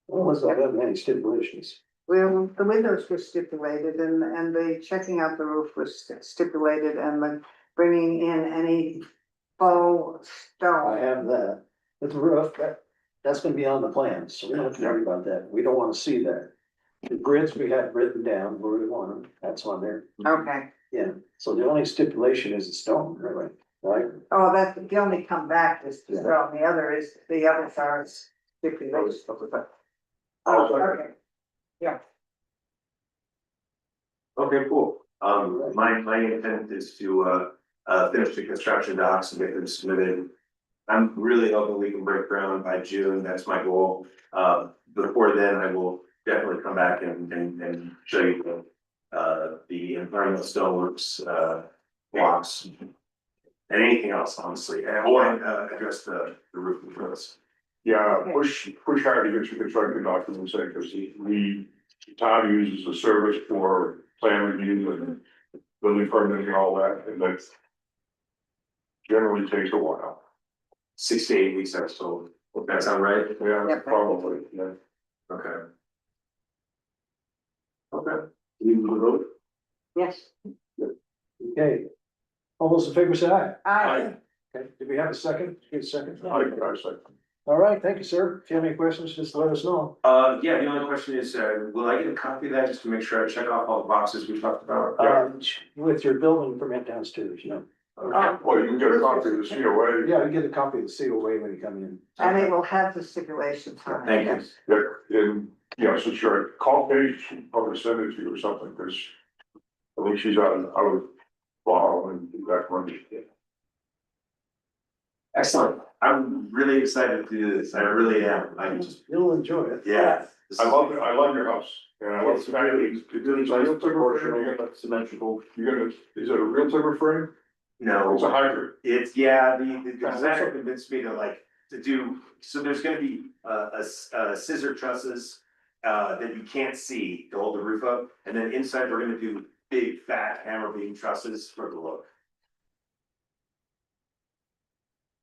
Well, let's not have any stipulations. Well, the windows were stipulated and the checking out the roof was stipulated and the bringing in any faux I stone. have that. But the roof, that's gonna be on the plans, so we don't have to worry about that. We don't wanna see that. The grids we have written down where we want them, that's on there. Okay, Yeah, so the only stipulation is the stone, really, right? oh, that, the only come back is the stone, the others are stipulated. Oh, okay, yeah. okay, cool. My intent is to finish the construction docs and get them submitted. I'm really hoping we can break ground by June, that's my goal. Before then, I will definitely come back and show you the environmental stoneworks blocks. and anything else, honestly, and I want to address the roof improvements. Yeah, Okay. push hard to get your construction documents in, because town uses the service for plan review and building permitting and all that, and that generally takes a while. 6 to 8 weeks, I was told. That sound right? Yeah, Yep. probably, yeah. Okay. Okay. We will vote. Yes. Okay. All those in favor say aye. I, Okay, did we have a second? Get a second? I say. All right, thank you, sir. If you have any questions, just let us know. Yeah, the only question is, will I get a copy of that just to make sure I check off all the boxes we talked about? With your building permit downstairs, you know. Well, you can get a copy of the COA. Yeah, you get a copy of the COA when you come in. and it will have the stipulations on it. Thank you. yes. Yeah, and, yeah, so sure, call Paige, she'll probably send it to you or something, because I think she's out of Boston and be back Monday. Excellent. I'm really excited to do this. I really am. I just, You'll enjoy it. yeah. I love it, I love your house, and I love the fact that it's a real timber frame, you're gonna, Symmetrical. is it a real timber frame? No. It's a hybrid. It's, yeah, the designer convinced me to like, to do, so there's gonna be, scissor trusses. That you can't see to hold the roof up, and then inside we're gonna do big fat hammer beam trusses for the look.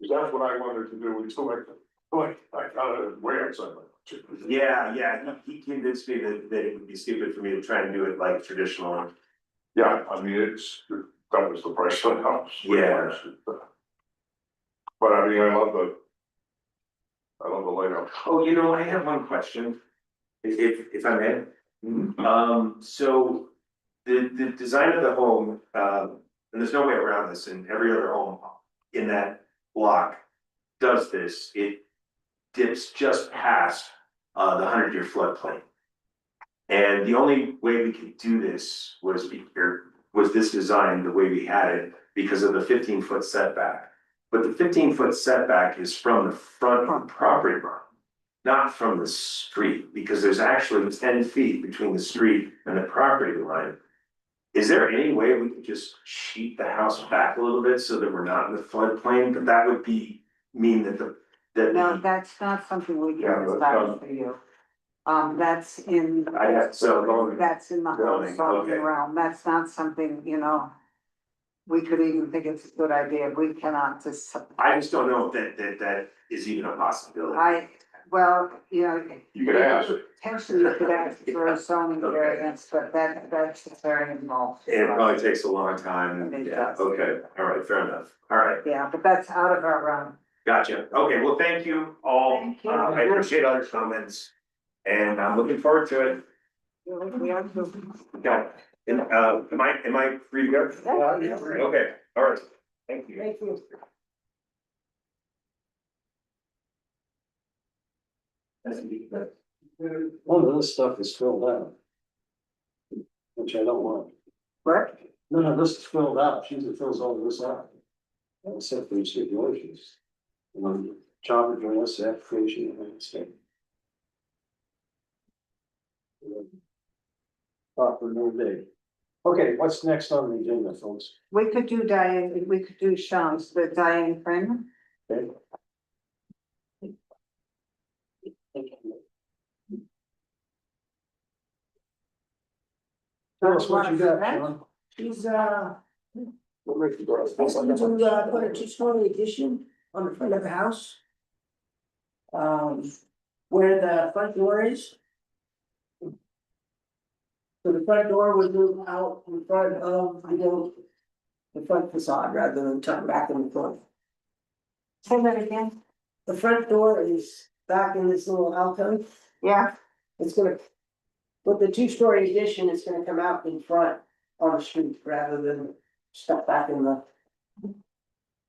Because that's what I wanted to do, we still like, I got it way outside my. Yeah, he convinced me that it would be stupid for me to try and do it like traditional. Yeah, I mean, that was the price of the house. Yeah. But I mean, I love the layout. Oh, I have one question, if I may. Mm-hmm. So the design of the home, and there's no way around this, and every other home in that block does this, it dips just past the 100-year floodplain. And the only way we could do this was this design the way we had it because of the 15-foot setback. But the 15-foot setback is from the front of the property line, not from the street, because there's actually 10 feet between the street and the property line. Is there any way we could just sheet the house back a little bit so that we're not in the floodplain? But that would mean that No, that's not something we Yeah, can but, decide for you. That's in. That's in the Zoning, house okay. realm, that's not something, we could even think it's a good idea, we cannot just. I just don't know if that is even a possibility. You could ask. Potentially you could ask for a zoning Okay. variance, but that's very involved. It probably takes a long time. It Yeah, does. okay, all right, fair enough. All right, Yeah, but that's out of our realm. gotcha. Okay, well, thank you all. Thank you. I appreciate all your comments. And I'm looking forward to it. We are to. Okay, and, am I free to go? Yeah. Okay, all right. Thank you. Thank you. None of this stuff is filled out. Which I don't want. What? None of this is filled out. She usually fills all of this out. Except for the stipulations. Job address, application, and stuff. Thought for no day. Okay, what's next on the agenda, folks? We could do Sean's, the Diane Kramer. Okay. Tell us what you got, Sean. She's, What makes you go? to, put a 2-story addition on the front of the house. Where the front door is. So the front door would move out in front of the front facade rather than tuck back in the front. Say that again. The front door is back in this little alcove. Yeah, It's gonna, with the 2-story addition, it's gonna come out in front on the street rather than stuck back in the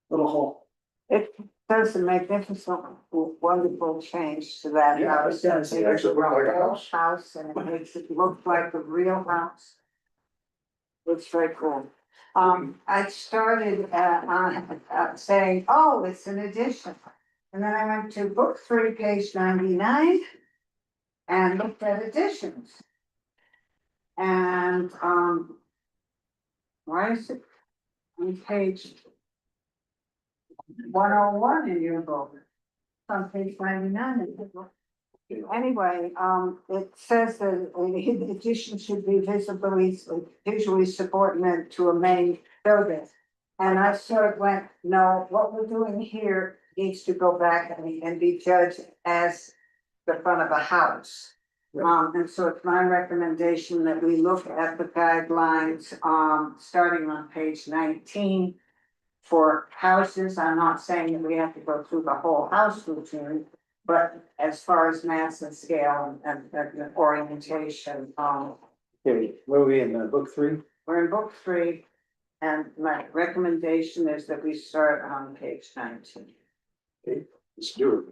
little hole. it does a magnificent, wonderful change to that Yeah, house. it does. It Makes it look like a house. House, and it makes it look like a real house. It's very cool. I started on saying, oh, it's an addition. And then I went to book 3, page 99. And looked at additions. And, why is it on page 101 in your book. On page 99 in your book. Anyway, it says that an addition should be visually subordinate to a main building. And I sort of went, no, what we're doing here needs to go back and be judged as the front of a house. And so it's my recommendation that we look at the guidelines, starting on page 19. For houses, I'm not saying that we have to go through the whole house routine, but as far as mass and scale and orientation, Okay, where are we in, book 3? we're in book 3. And my recommendation is that we start on page 19. Let's do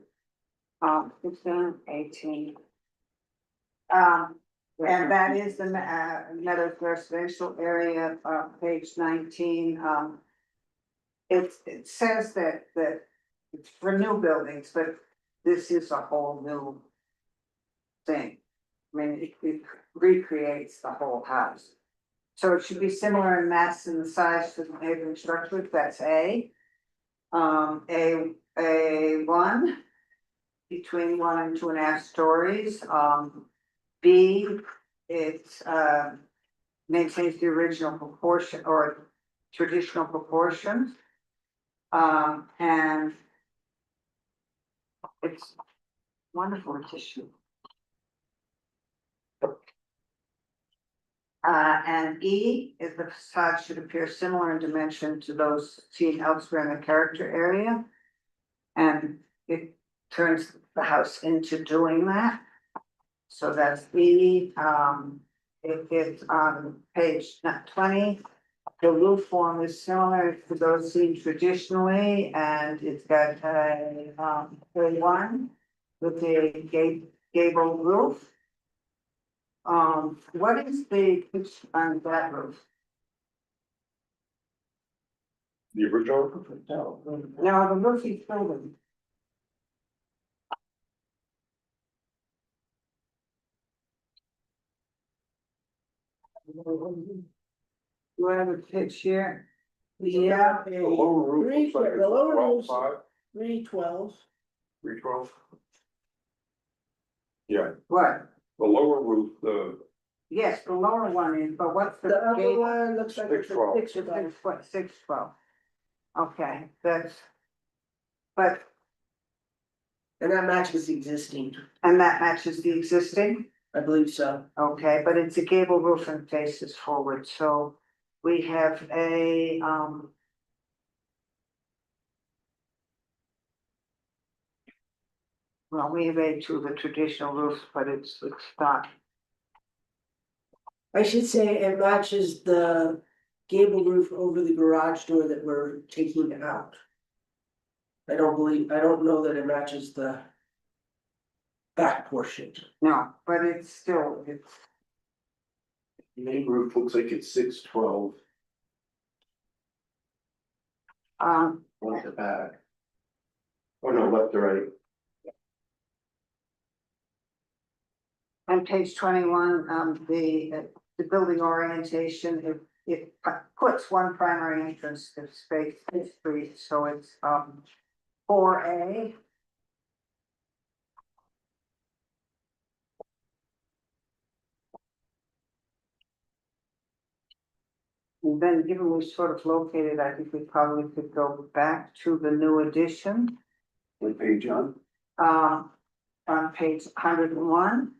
it. 15, 18. And that is the Meadows residential area, page 19. It says that it's for new buildings, but this is a whole new thing. I mean, it recreates the whole house. So it should be similar in mass and size to the neighboring structure, that's A. A1, between 1 and 2.5 stories. B, it's maintains the original proportion or traditional proportions. And it's wonderful tissue. And E is the facade should appear similar in dimension to those seen elsewhere in the character area. And it turns the house into doing that. So that's E, it's on page 20. The roof form is similar to those seen traditionally, and it's got a, one with a gable roof. What is the pitch on that roof? The original, No, the roof is building. Do I have a pitch here? Yeah. the lower roof looks like it's The lower 12, roof's 5, 312. 312. Yeah, What? the lower roof, Yes, the lower one is, but what's the The upper gable? one looks like it's a 612. 612. 6'12". Okay, that's. But, And that matches the existing, and that matches the existing, I believe so. okay, but it's a gable roof and faces forward, so we have a, well, we have A to the traditional roof, but it's not. I should say it matches the gable roof over the garage door that we're taking out. I don't know that it matches the back portion. No, but it's still, it's, Main roof looks like it's 612 um, on the back. Oh, no, left to right. on page 21, the building orientation, it puts one primary entrance to space, street, so it's, 4A. And then given we sort of located, I think we probably could go back to the new edition, What page on? on page 101.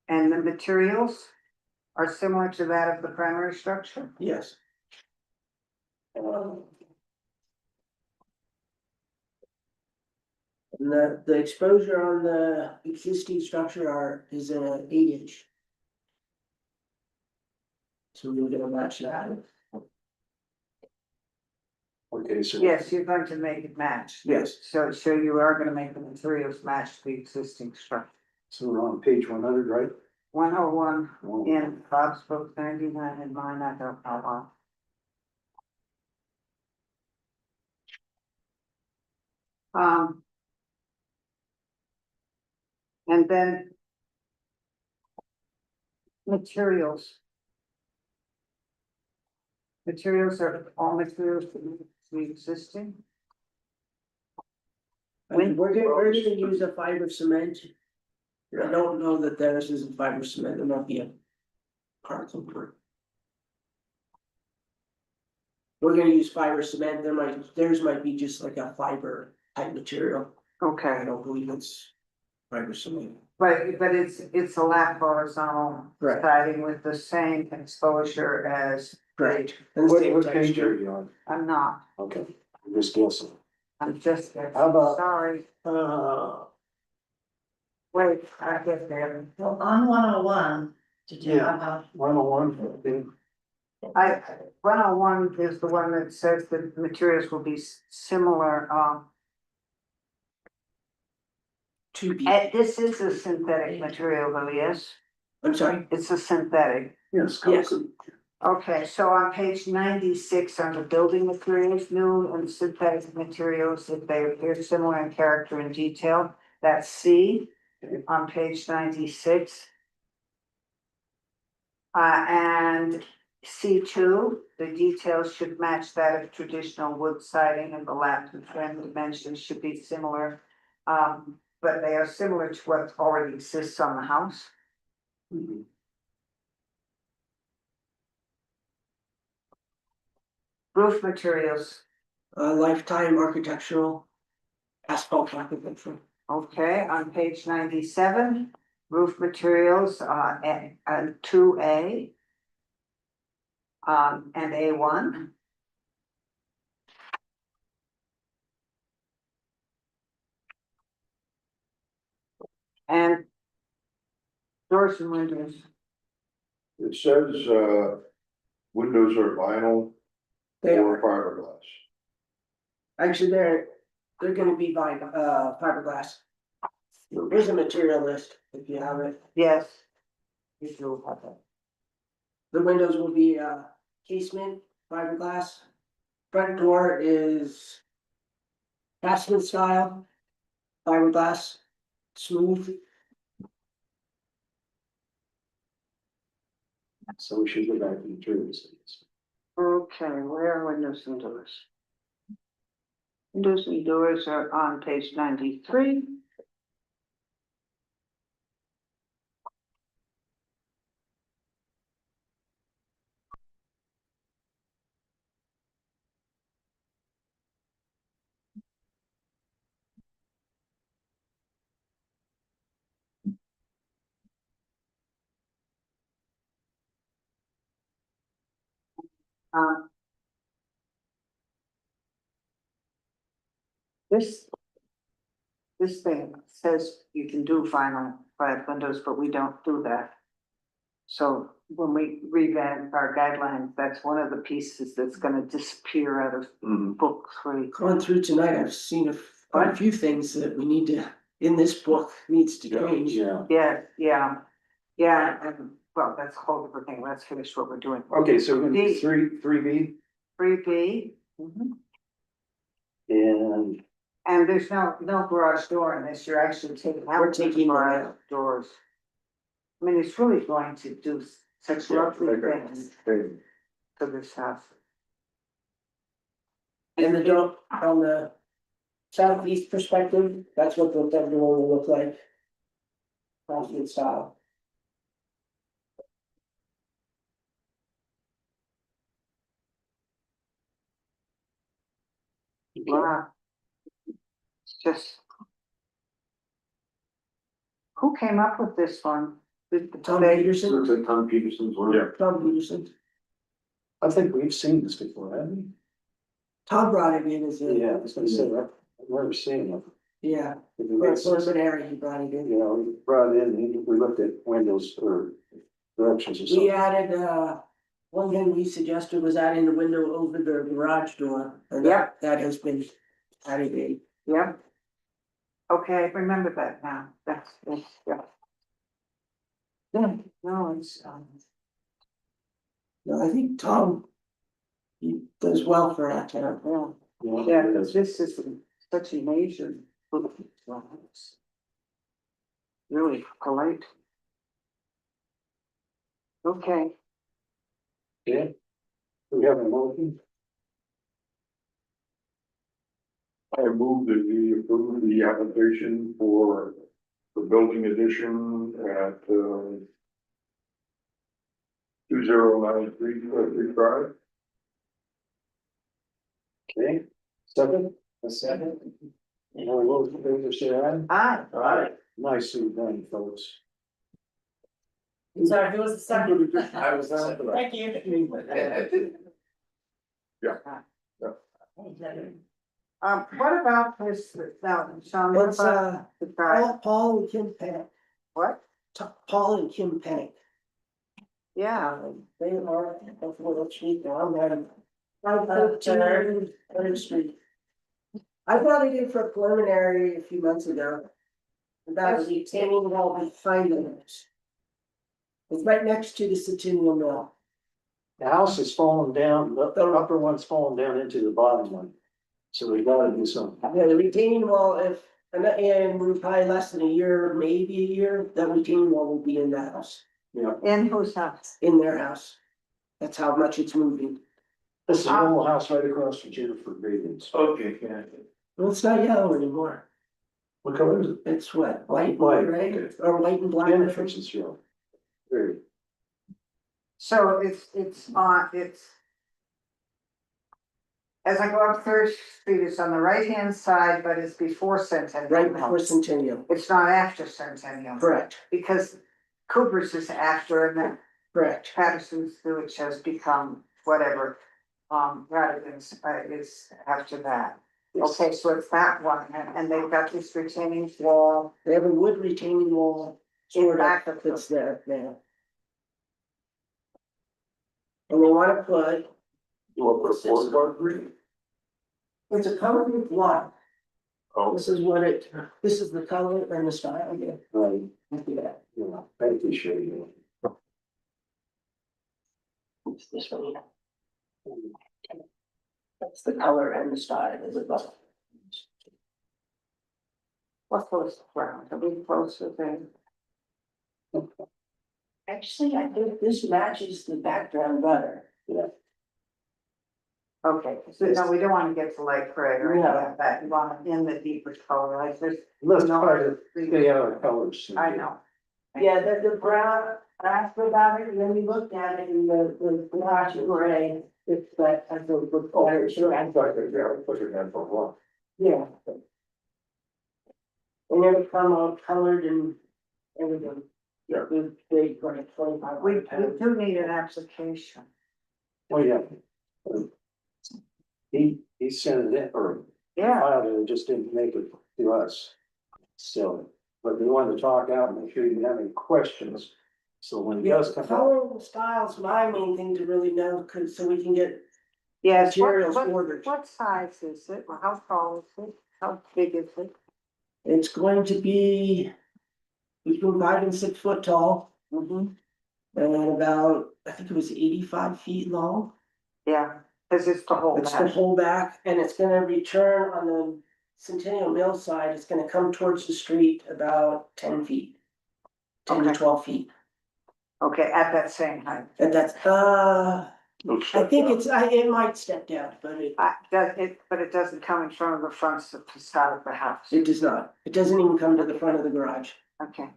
And the materials are similar to that of the primary structure. Yes. And the exposure on the existing structure is an 8-inch. So we're gonna match that. Okay, so. Yes, you're going to make it match. Yes. So you are gonna make the materials match the existing structure. So we're on page 100, right? 101 Oh, in Bob's book, 99 in mine, I don't know. And then materials. Materials are all materials that the existing. We're gonna use a fiber cement. I don't know that theirs is a fiber cement, there might be a particle for. We're gonna use fiber cement, theirs might be just like a fiber type material, I Okay, don't believe it's fiber cement. but it's a lap horizontal Correct. siding with the same exposure as. Right. And the What, same what page texture. are you on? I'm not, Okay, I'm just guessing. I'm just, How about- sorry, wait, I get there. Well, on 101, did you Yeah. have a? 101, I, 101 is the one that says that materials will be similar, To be, this is a synthetic material though, yes? I'm sorry, It's a synthetic. yes, Yes. concrete. Okay, so on page 96 under building materials, new and synthetic materials, if they appear similar in character and detail, that's C on page 96. And C2, the details should match that of traditional wood siding, and the lap and trim dimensions should be similar. But they are similar to what already exists on the house. Mhm. Roof materials, lifetime architectural. Asphalt architectural. okay, on page 97, roof materials, and 2A. And A1. And doors and windows, It says, windows are vinyl They or are, fiberglass. actually, they're gonna be by, fiberglass. Here's a material list, if you have it. yes. You do have that. The windows will be casement, fiberglass. Front door is casement style, fiberglass, smooth. So we should go back to the materials. Okay, where are windows and doors? Windows and doors are on page 93. Um. This. This thing says you can do vinyl clad windows, but we don't do that. So when we revamp our guidelines, that's one of the pieces that's gonna disappear out of book 3. Going through tonight, I've seen quite a few things that we need to, in this book, needs to change. Yeah, Yeah, and well, that's a whole different thing. Let's finish what we're doing. okay, so we're gonna do The- 3B 3B. and And there's no garage door in this, you're actually taking out. We're taking the them garage out. doors. I mean, it's really going to do such lovely things to this house. And the door on the southeast perspective, that's what the front door will look like. Casement style. Wow. It's just. Who came up with this one? Tom They- Peterson, Looks like Tom Peterson's work. Yeah. Tom Peterson, I think we've seen this before, haven't Tom brought it in as a. we? Yeah, I was gonna say, I've never seen it. Yeah, If it for makes sense. preliminary, he brought it in. You know, we brought in, we looked at windows or directions or We something. added, one thing we suggested was adding the window over the garage door, and Yeah. that has been added in. Yeah. Okay, I remember that now, that's, yeah. Yeah, no, it's, No, I think Tom, he does well for that town. yeah, because this is such a major. Really polite. Okay, Yeah. We have a motion. I move that we approve the application for the building addition at, 2093 Okay, second? A second. All those in favor say aye. Aye. Alright. Nicely done, folks. Sorry, who was the second? I was on the. Thank you. What about this, now, Sean, what It's, about the guy, Paul and Kim Penick, what? Paul and Kim Penick. Yeah, They are before the street now, I'm having. Street. I brought it in for a preliminary a few months ago. About a retaining wall behind the house. It's right next to the Centennial Mill. The house is falling down, the upper one's falling down into the bottom one. So we gotta do something. Yeah, the retaining wall, and we're probably less than a year, maybe a year, that retaining wall will be in that house, Yeah, in whose house? in their house. That's how much it's moving. this is a little house right across from Jennifer Reagan's. Okay, yeah. Well, it's not yellow anymore. What color is it? It's what, white, White, right? okay. Or white and black. Jennifer's is yellow. Very. So it's. As I go up Third Street, it's on the right-hand side, but it's before Centennial. Right before Centennial, It's not after Centennial. correct, Because Cooper's is after and then correct. Patterson's, which has become whatever, Radigan's, is after that. Okay, so it's that one, and they've got this retaining wall. They have a wood retaining wall, In sort back of, of that's there now. And they wanna put, You want to put a porch green? it's a colored block, Oh, this is this is the color and the style, yeah. Right, Yeah. yeah, I appreciate you. It's this one. That's the color and the style, is it? What's close ground? Are we closer than? Actually, I think this matches the background better. Yeah. Okay, so no, we don't wanna get to light gray or anything like that, you want it in the deeper color, like there's. Let's no try to stay reason- out of colors. I know. Yeah, the brown, I asked about it, and then we looked at it in the blush gray, it's that, I thought it was better, sure, I thought, Put your hand for one. yeah. And then it come all colored and everything. Yeah. They like 25. We do need an application. Oh, yeah. He sent it in, or Yeah, filed it, and just didn't make it to us. So, but we wanted to talk out and make sure you didn't have any questions. So when it Yeah, does the come out, color and the style's my main thing to really know, cause so we can get yes, materials ordered. what size is it, how tall is it, how big is it? It's going to be between 5 and 6 foot tall. Mm-hmm. And about, I think it was 85 feet long. Yeah, cause it's the whole It's the back. whole back, and it's gonna return on the Centennial Mill side, it's gonna come towards the street about 10 feet. 10 to Okay. 12 feet, Okay, at that same height. and that's, no I step think down. it might step down, but But it doesn't come in front of the front facade of the house. it does not, it doesn't even come to the front of the garage. Okay.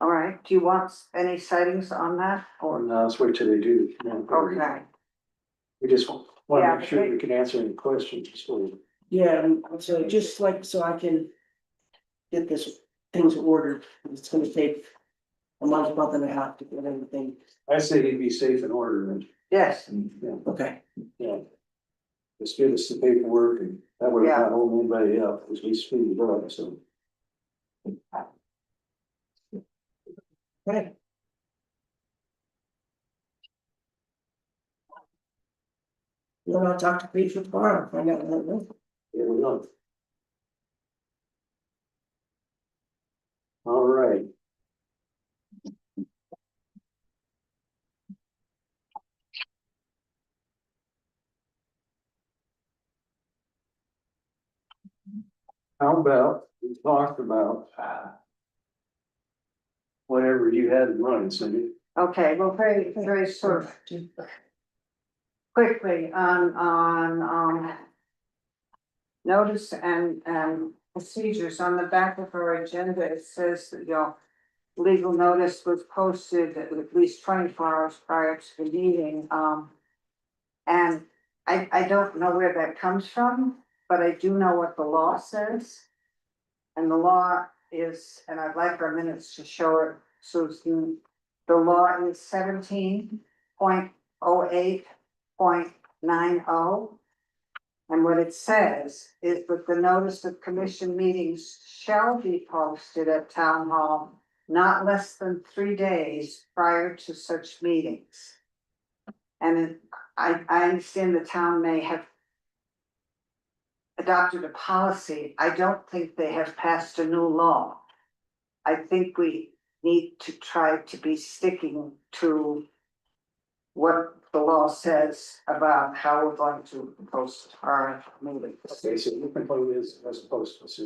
All right, do you want any sightings on that, or? no, let's wait till they do. Okay, We just want Yeah, to make sure okay. we can answer any questions before we. Yeah, and so just like, so I can get this, things ordered, it's gonna take a month and a half to get everything, I say he'd be safe in order and, yes, yeah, okay. yeah. Just give us the paperwork and that way we're not holding anybody up as we speed it up, so. Right. You wanna talk to Peter tomorrow, find out what it is. Here we go. All right. How about, we talked about whatever you had in mind, Cindy. okay, well, very sort of quickly on, notice and procedures on the back of our agenda, it says that your legal notice was posted at least 24 hours prior to the meeting, and I don't know where that comes from, but I do know what the law says. And the law is, and I'd like our minutes to show it, Susan, the law is 17.08.90. And what it says is that the notice of commission meetings shall be posted at town hall not less than 3 days prior to such meetings. And I understand the town may have adopted a policy. I don't think they have passed a new law. I think we need to try to be sticking to what the law says about how we're going to post our meetings. Okay, so your complaint is as opposed to, is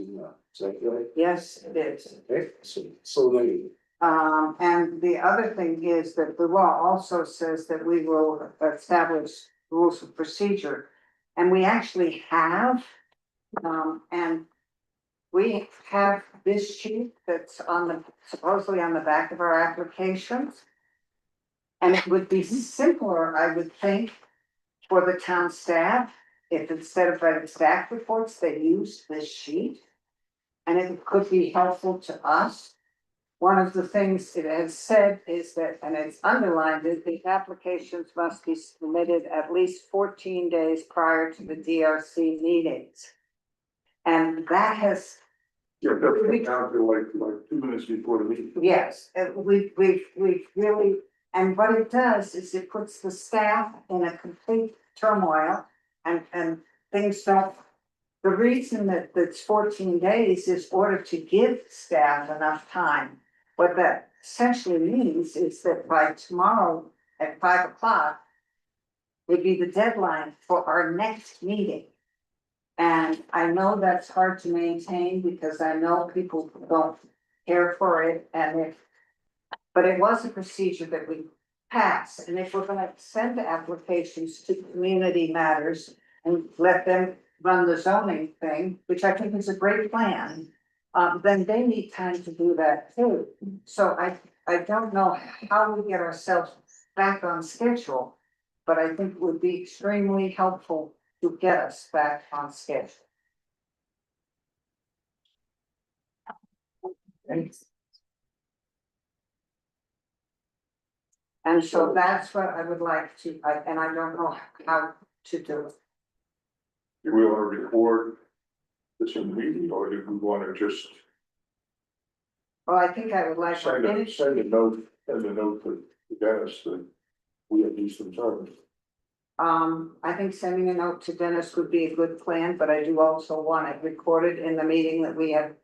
that right? Yes, it is. Okay, so maybe. And the other thing is that the law also says that we will establish rules of procedure. And we actually have, and we have this sheet that's on the, supposedly on the back of our applications. And it would be simpler, I would think, for the town staff, if instead of writing staff reports, they use this sheet. And it could be helpful to us. One of the things it has said is that, and it's underlined, is the applications must be submitted at least 14 days prior to the DRC meetings. And that has, Yeah, that's down to like 2 minutes before the meeting. yes, we've really, and what it does is it puts the staff in a complete turmoil and things don't. The reason that it's 14 days is order to give staff enough time. What that essentially means is that by tomorrow at 5 o'clock would be the deadline for our next meeting. And I know that's hard to maintain because I know people don't care for it but it was a procedure that we passed. And if we're gonna send the applications to Community Matters and let them run the zoning thing, which I think is a great plan, then they need time to do that too. So I don't know how we get ourselves back on schedule, but I think it would be extremely helpful to get us back on schedule. And so that's what I would like to, and I don't know how to do it. Do we want to record this in the meeting, or do we want to just Well, I think I would like. send a note to Dennis that we have these concerns? I think sending a note to Dennis would be a good plan, but I do also want it recorded in the meeting that we have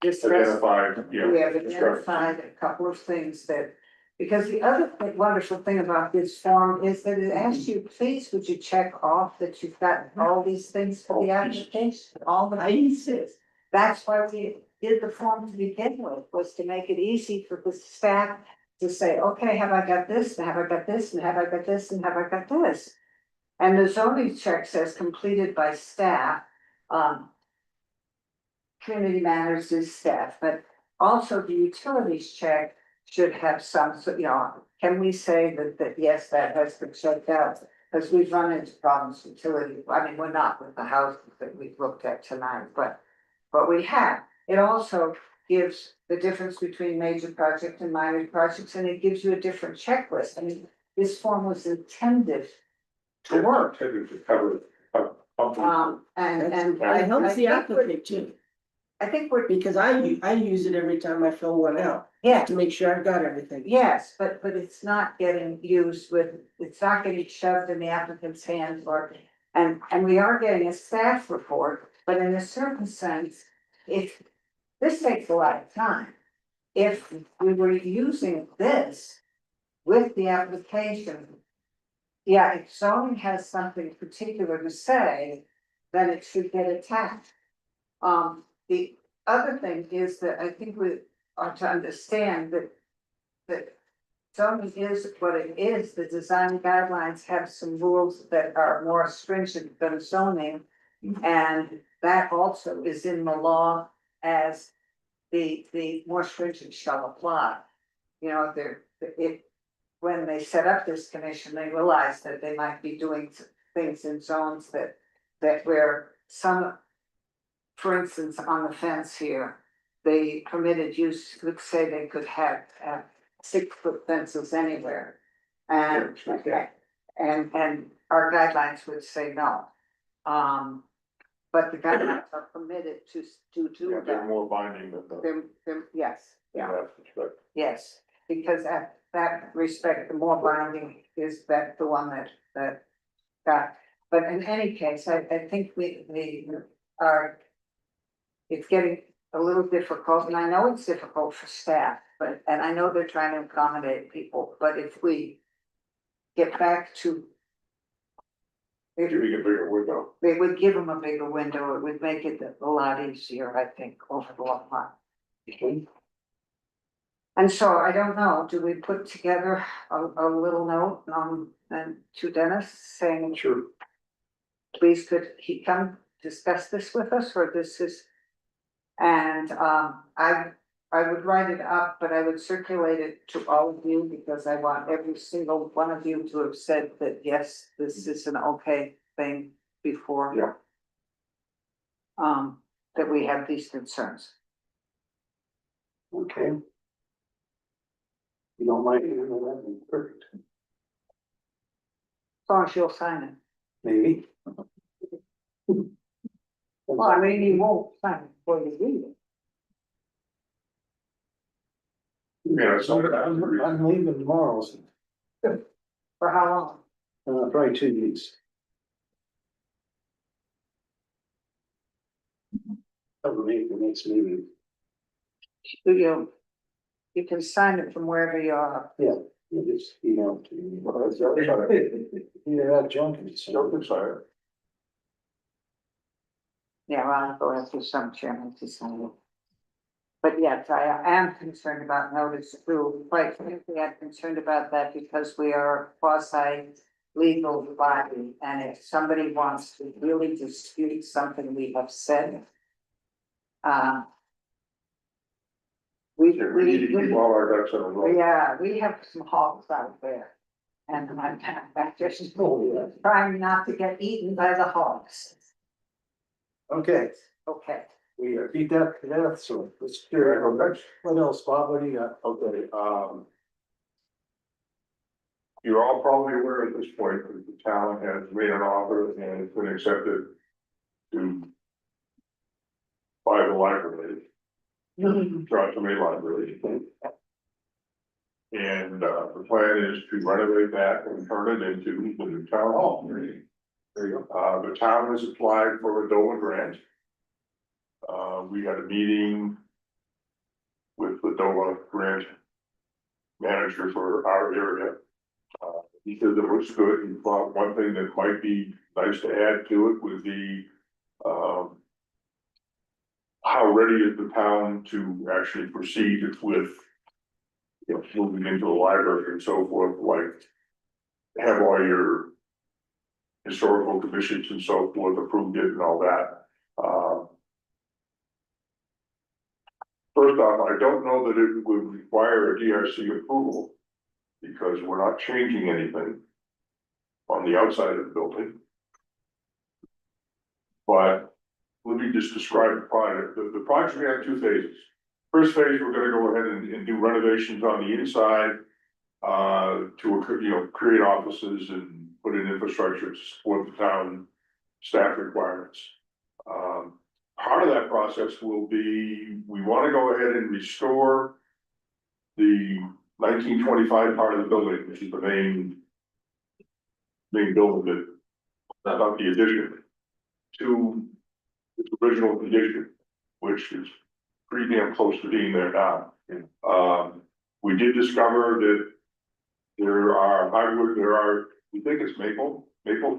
discussed. Identified, yeah. We have discussed. identified a couple of things that, because the other wonderful thing about this form is that it asks you, please, would you check off that you've got all these things for the application, all the pieces. That's why we did the form to begin with, was to make it easy for the staff to say, okay, have I got this, and have I got this, and have I got this, and have I got this? And the zoning check says completed by staff, Community Matters is staff, but also the utilities check should have some, so, can we say that yes, that has been checked out? Because we've run into problems with utility, we're not with the houses that we've looked at tonight, but we have. It also gives the difference between major project and minor projects, and it gives you a different checklist. This form was intended to work. Intended to cover. And It helps the applicant too, I think we're, because I use it every time I fill one out, yeah, to make sure I've got everything. yes, but it's not getting used it's not getting shoved in the applicant's hands and we are getting a staff report, but in a certain sense, if this takes a lot of time. If we were using this with the application, yeah, if zoning has something particular to say, then it should get attached. The other thing is that I think we are to understand that zoning is what it is. The design guidelines have some rules that are more stringent than zoning. And that also is in the law as the more stringent shall apply. You know, when they set up this commission, they realized that they might be doing things in zones that where some, for instance, on the fence here, the permitted use could say they could have 6-foot fences anywhere. And our guidelines would say no. But the guidelines are permitted to do Yeah, they're that. more binding than the. Yes, in yeah, that respect. yes, because at that respect, the more binding is that the one that got. But in any case, I think we are. It's getting a little difficult, and I know it's difficult for staff, and I know they're trying to accommodate people, but if we get back to. Giving a bigger window. They would give them a bigger window, it would make it a lot easier, I think, over the long run. And so I don't know, do we put together a little note and to Dennis saying, Sure. please could he come discuss this with us, or this is. And I would write it up, but I would circulate it to all of you because I want every single one of you to have said that, yes, this is an okay thing before. Yeah. That we have these concerns. Okay. You don't mind, that'd be perfect, As long as you'll sign it. maybe. Well, I mean, you won't sign it before you read it. Yeah, so I'm leaving tomorrow, so, For how long? probably 2 weeks. That would make the next meeting. You can sign it from wherever you are. You just email it to me. Well, that's the other side. Either have junk in it, Still so. good side. Yeah, well, I'll go after some chairman to sign it. But yes, I am concerned about notice through, quite frankly, I'm concerned about that because we are a quasi legal body. And if somebody wants to really dispute something we have said. We need to keep all our ducks in a row. yeah, we have some hogs out there. And I'm just trying not to get eaten by the hogs. Okay, Okay. we beat that to death, so let's Here I hear go it. next. What else, Bob? What do you got? Okay, you're all probably aware at this point that the town has made an offer and it's been accepted to buy the library, Johnson May Library. And, the plan is to renovate that and turn it into the new town hall. There you go. The town has applied for a DOLA grant. We had a meeting with the DOLA grant manager for our area. He said that it was good. He thought one thing that might be nice to add to it would be, how ready is the town to actually proceed with, you know, moving into a library and so forth, like have all your historical commissions and so forth approved it and all that. First off, I don't know that it would require a DRC approval because we're not changing anything on the outside of the building. But let me just describe the project. The project had 2 phases. First phase, we're gonna go ahead and do renovations on the inside to, create offices and put in infrastructure to support the town staff requirements. Part of that process will be, we wanna go ahead and restore the 1925 part of the building, which is the main building that's not the addition, to its original condition, which is pretty damn close to being there now. We did discover that there are, we think it's maple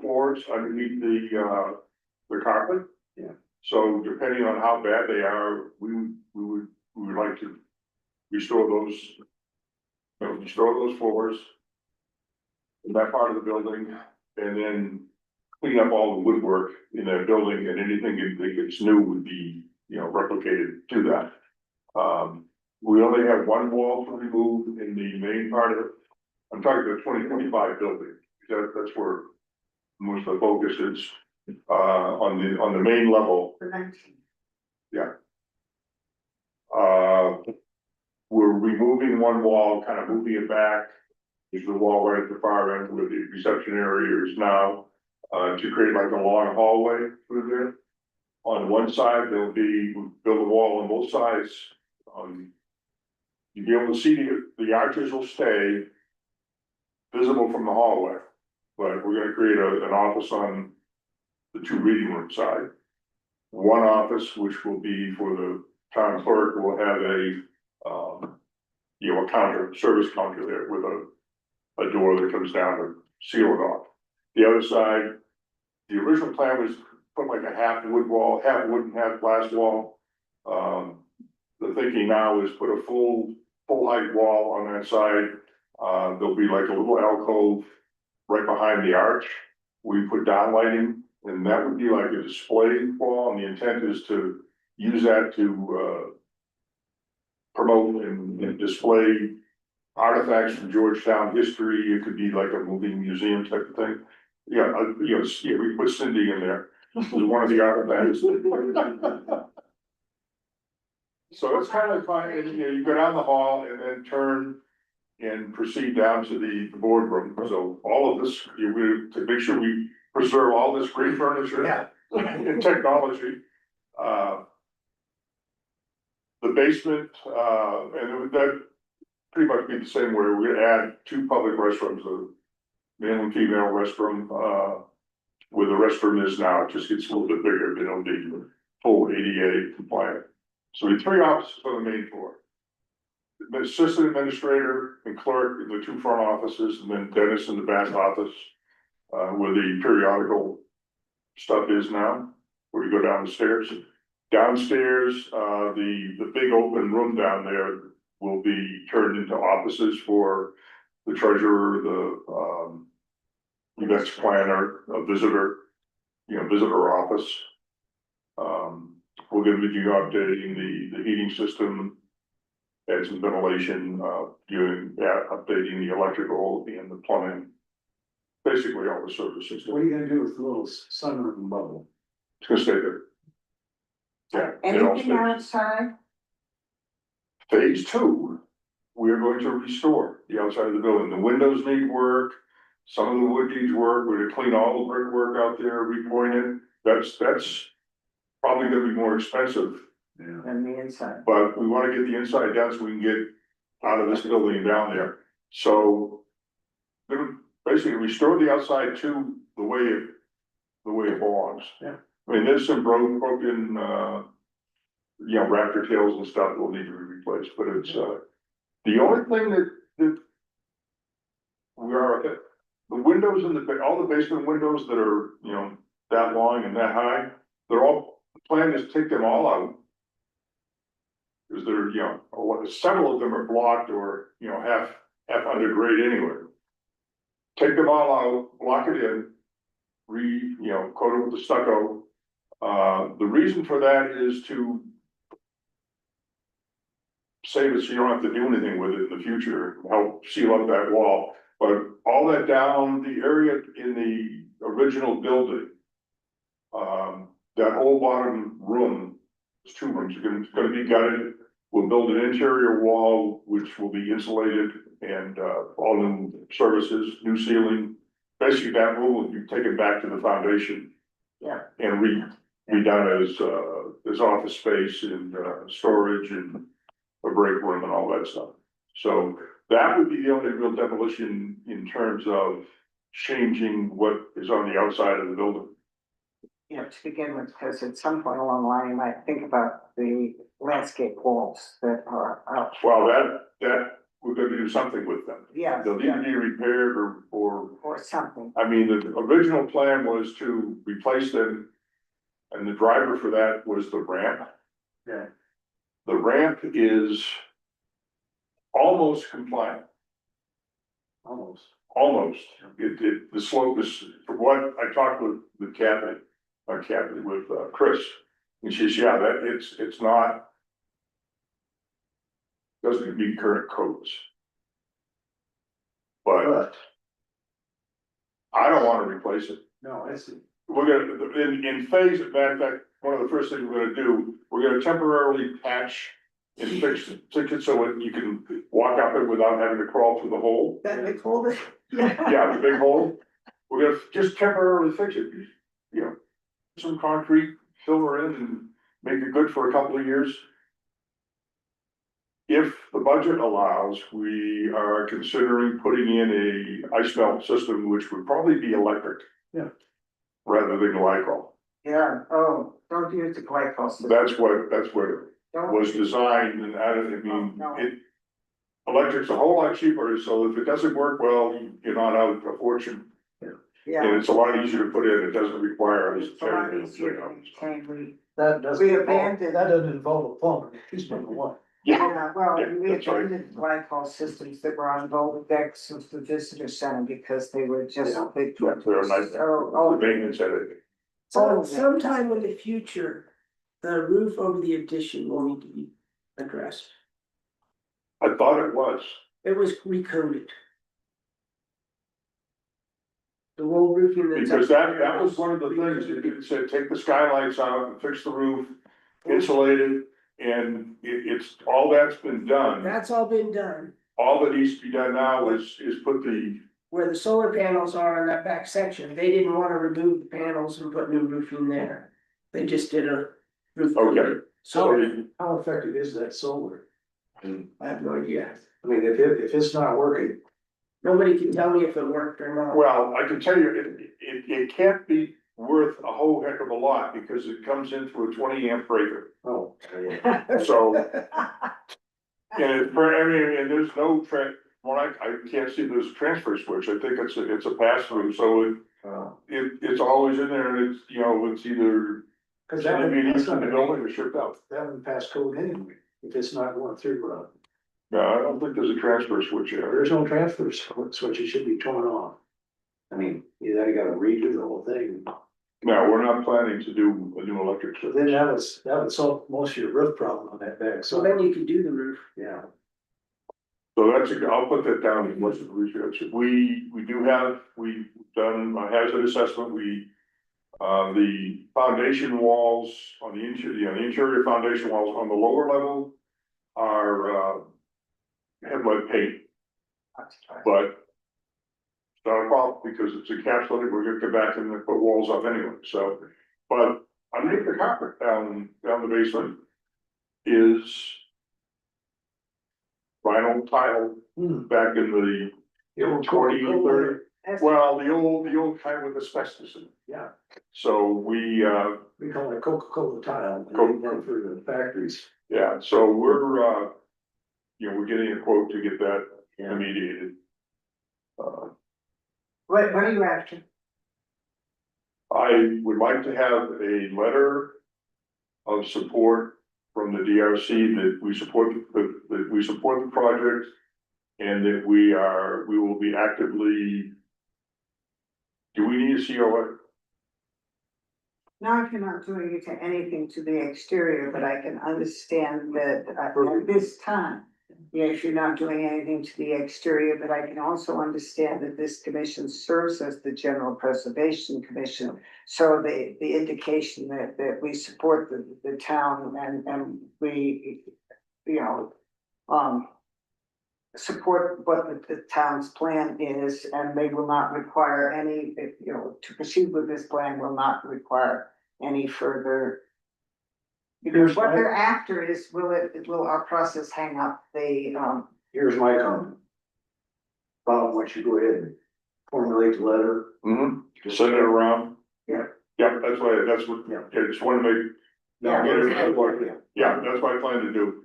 floors underneath the carpet. Yeah. So depending on how bad they are, we would like to restore those floors in that part of the building, and then clean up all the woodwork in that building, and anything that gets new would be, replicated to that. We only have one wall to remove in the main part of it. I'm talking about 2025 building, that's where most of the focus is, on the main level. We're removing one wall, kind of moving it back. There's the wall right at the far end where the reception area is now, to create like a long hallway through there. On one side, we'll build a wall on both sides. You'll be able to see the arches will stay visible from the hallway. But we're gonna create an office on the two reading room side. One office, which will be for the town clerk, will have a counter, service counter there with a door that comes down to seal it off. The other side, the original plan was put like a half wood wall, half wood and half glass wall. The thinking now is put a full height wall on that side. There'll be like a little alcove right behind the arch. We put down lighting, and that would be like a display wall, and the intent is to use that to promote and display artifacts from Georgetown history. It could be like a moving museum type of thing. Yeah, we put Cindy in there. This is one of the artifacts. So it's kind of fun, and you go down the hall and then turn and proceed down to the boardroom. So all of this, to make sure we preserve all this great furniture and technology. The basement, and that pretty much be the same way. We're gonna add 2 public restrooms, a male and female restroom, where the restroom is now. It just gets a little bit bigger. They don't need full ADA compliant. So we have 3 offices on the main floor. The assistant administrator and clerk in the 2 front offices, and then Dennis in the back office, where the periodical stuff is now, where you go down the stairs. Downstairs, the big open room down there will be turned into offices for the treasurer, the events planner, a visitor office. We're gonna be updating the heating system, add some ventilation, updating the electrical and the plumbing. Basically all the services. What are you gonna do with the little sunroom bubble? It's gonna stay there. Yeah. it all Anything stays. outside? Phase 2, we are going to restore the outside of the building. The windows need work. Some of the wood needs work. We're gonna clean all the brickwork out there, repoint it. That's probably gonna be more expensive, And the inside. but we wanna get the inside down so we can get out of this building and down there. So we're gonna basically restore the outside to the way it belongs. Yeah. I mean, there's some broken, raptor tails and stuff that will need to be replaced, but it's, the only thing that we are, the windows in all the basement windows that are, that long and that high, the plan is to take them all out. Because they're, several of them are blocked or, half under grade anyway. Take them all out, block it in, coat it with the stucco. The reason for that is to save it so you don't have to do anything with it in the future, help seal up that wall. But all that down, the area in the original building, that whole bottom room, there's 2 rooms, it's gonna be gutted. We'll build an interior wall, which will be insulated and, all new services, new ceiling. Basically, that room will be taken back to the foundation. Yeah. And redone as office space and, storage and a break room and all that stuff. So that would be the only real demolition in terms of changing what is on the outside of the building. To begin with, because at some point along the line, you might think about the landscape walls that are out. Well, that, we're gonna do something with them. Yeah. They'll either be repaired or, Or something. I mean, the original plan was to replace them. And the driver for that was the ramp. Yeah. The ramp is almost compliant. almost, the slope is, from what I talked with Kathy, with Chris. And she's, yeah, that it's not. Doesn't meet current codes. But I don't wanna replace it. No, I see. We're gonna, in phase, matter of fact, one of the first things we're gonna do, we're gonna temporarily patch and fix it so that you can walk up it without having to crawl through the hole. That they called it? Yeah, the big hole. We're gonna just temporarily fix it, you know, some concrete, fill her in and make it good for a couple of years. If the budget allows, we are considering putting in a ice melt system, which would probably be electric. Yeah. Rather than glycol. Yeah, oh, don't use the glycol system. That's what it Don't- was designed, and I mean, Oh, no. electric's a whole lot cheaper, so if it doesn't work well, you're not out a fortune. And Yeah. it's a lot easier to put in, it doesn't require us. It's a lot easier to maintain. That doesn't. We involve- abandoned- That doesn't involve a plumber, he's number one. Yeah, well, Yeah, we that's right. abandoned glycol systems that were on Volvex since the visitor center because they were just. Yeah. They're nice. Oh, The maintenance at it, So sometime in the future, the roof over the addition will need to be addressed. I thought it was, It was recoated. The whole roofing that's. because that was one of the things, it said, take the skylights out and fix the roof, insulate it, and it's, all that's been done. That's all been done. All that needs to be done now is put the, Where the solar panels are in that back section, they didn't wanna remove the panels and put new roofing there. They just did a roof. okay, So How effective is that solar? I have no idea. I mean, if it's not working, Nobody can tell me if it worked or not. well, I can tell you, it can't be worth a whole heck of a lot, because it comes in through a 20 amp breaker, oh, so. And and there's no well, I can't see there's a transfer switch, I think it's a pass through, so it's always in there, and it's, you know, it's either. Cause It's that being would, used in the building or shipped out. that would pass code anyway, if it's not going through, No, I don't think there's a transfer switch there. there's no transfer switch, it should be torn off. I mean, you gotta redo the whole thing, No, we're not planning to do a new electric but system. then that would solve most of your roof problem on that back, So so, then you could do the roof. yeah. So that's, I'll put that down in what's the research. We've done a hazard assessment, the foundation walls on the interior foundation walls on the lower level are, have lead paint, but it's not a problem because it's encapsulated, we're gonna go back and put walls up anyway, so. But underneath the carpet down the basement is vinyl tile back in the old 20, Coca-Cola. 30, well, the old kind with asbestos in it. Yeah, So we call it Coca-Cola tile, Coca-Cola. for the factories. yeah, so we're we're getting a quote to get that Yeah. remediated. What are you after? I would like to have a letter of support from the DRC that we support the project. And that we will be actively. Do we need a COA? Not if you're not doing anything to the exterior, but I can understand that at this time. Yes, you're not doing anything to the exterior, but I can also understand that this commission serves as the General Preservation Commission. So the indication that we support the town and we, support what the town's plan is, and they will not require any, to proceed with this plan will not require any further. Because what they're after is, will our process hang up the, Here's my comment. Bob, once you go ahead and formulate the letter. Mm-hmm. Send it around. Yeah. Yeah, that's what, Yeah. I just wanna make, Yeah. yeah, that's what I plan to do.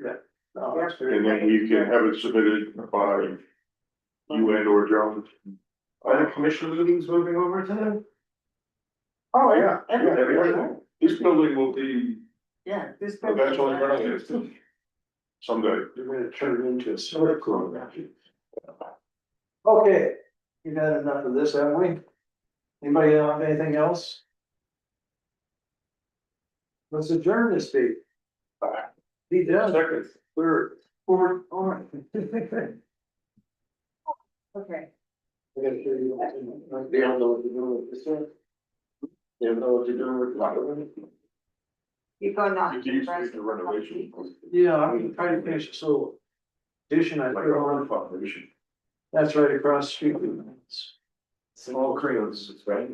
No, that's very And then we can have it submitted by you and or Jones. Are the commission meetings moving over to them? oh, Yeah, everything. this building will be Yeah, this. eventually renovated someday. You're gonna turn it into a solar club. Okay, You've had enough of this, haven't we? Anybody have anything else? Let's adjourn this meeting. He does. Second. Third. Fourth, all right. Okay. They don't know what to do with this one. They don't know what to do with the other one. You're going on. You can use the renovation. Yeah, I'm trying to finish this little addition I Like put a on. foundation. That's right across the street. Small crayons, right?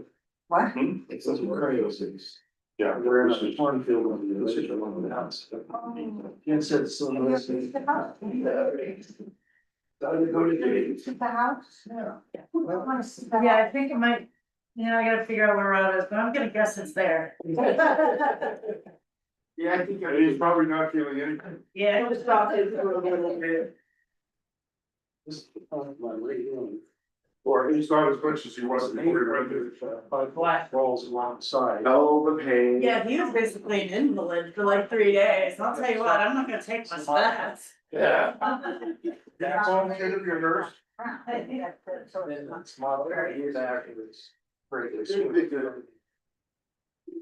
What? It's some crayons. Yeah. We're in a cornfield on the other one of the house. Jen said so. And you're to the house? Gotta go to the. To the house? Yeah. I wanna see the Yeah, I house. think it might, I gotta figure out where Rod is, but I'm gonna guess it's there. Yeah, I think. And he's probably not feeling anything. Yeah. It was talking for a little bit. This is my radio. Or he's not as much as he was before he went there. What? Walls along the side. Oh, the pain. Yeah, he was basically an invalid for like 3 days. I'll tell you what, I'm not gonna take much of that. Yeah. That's all good of your nurse. It's my years afterwards.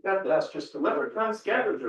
That's just the letter, not scattered.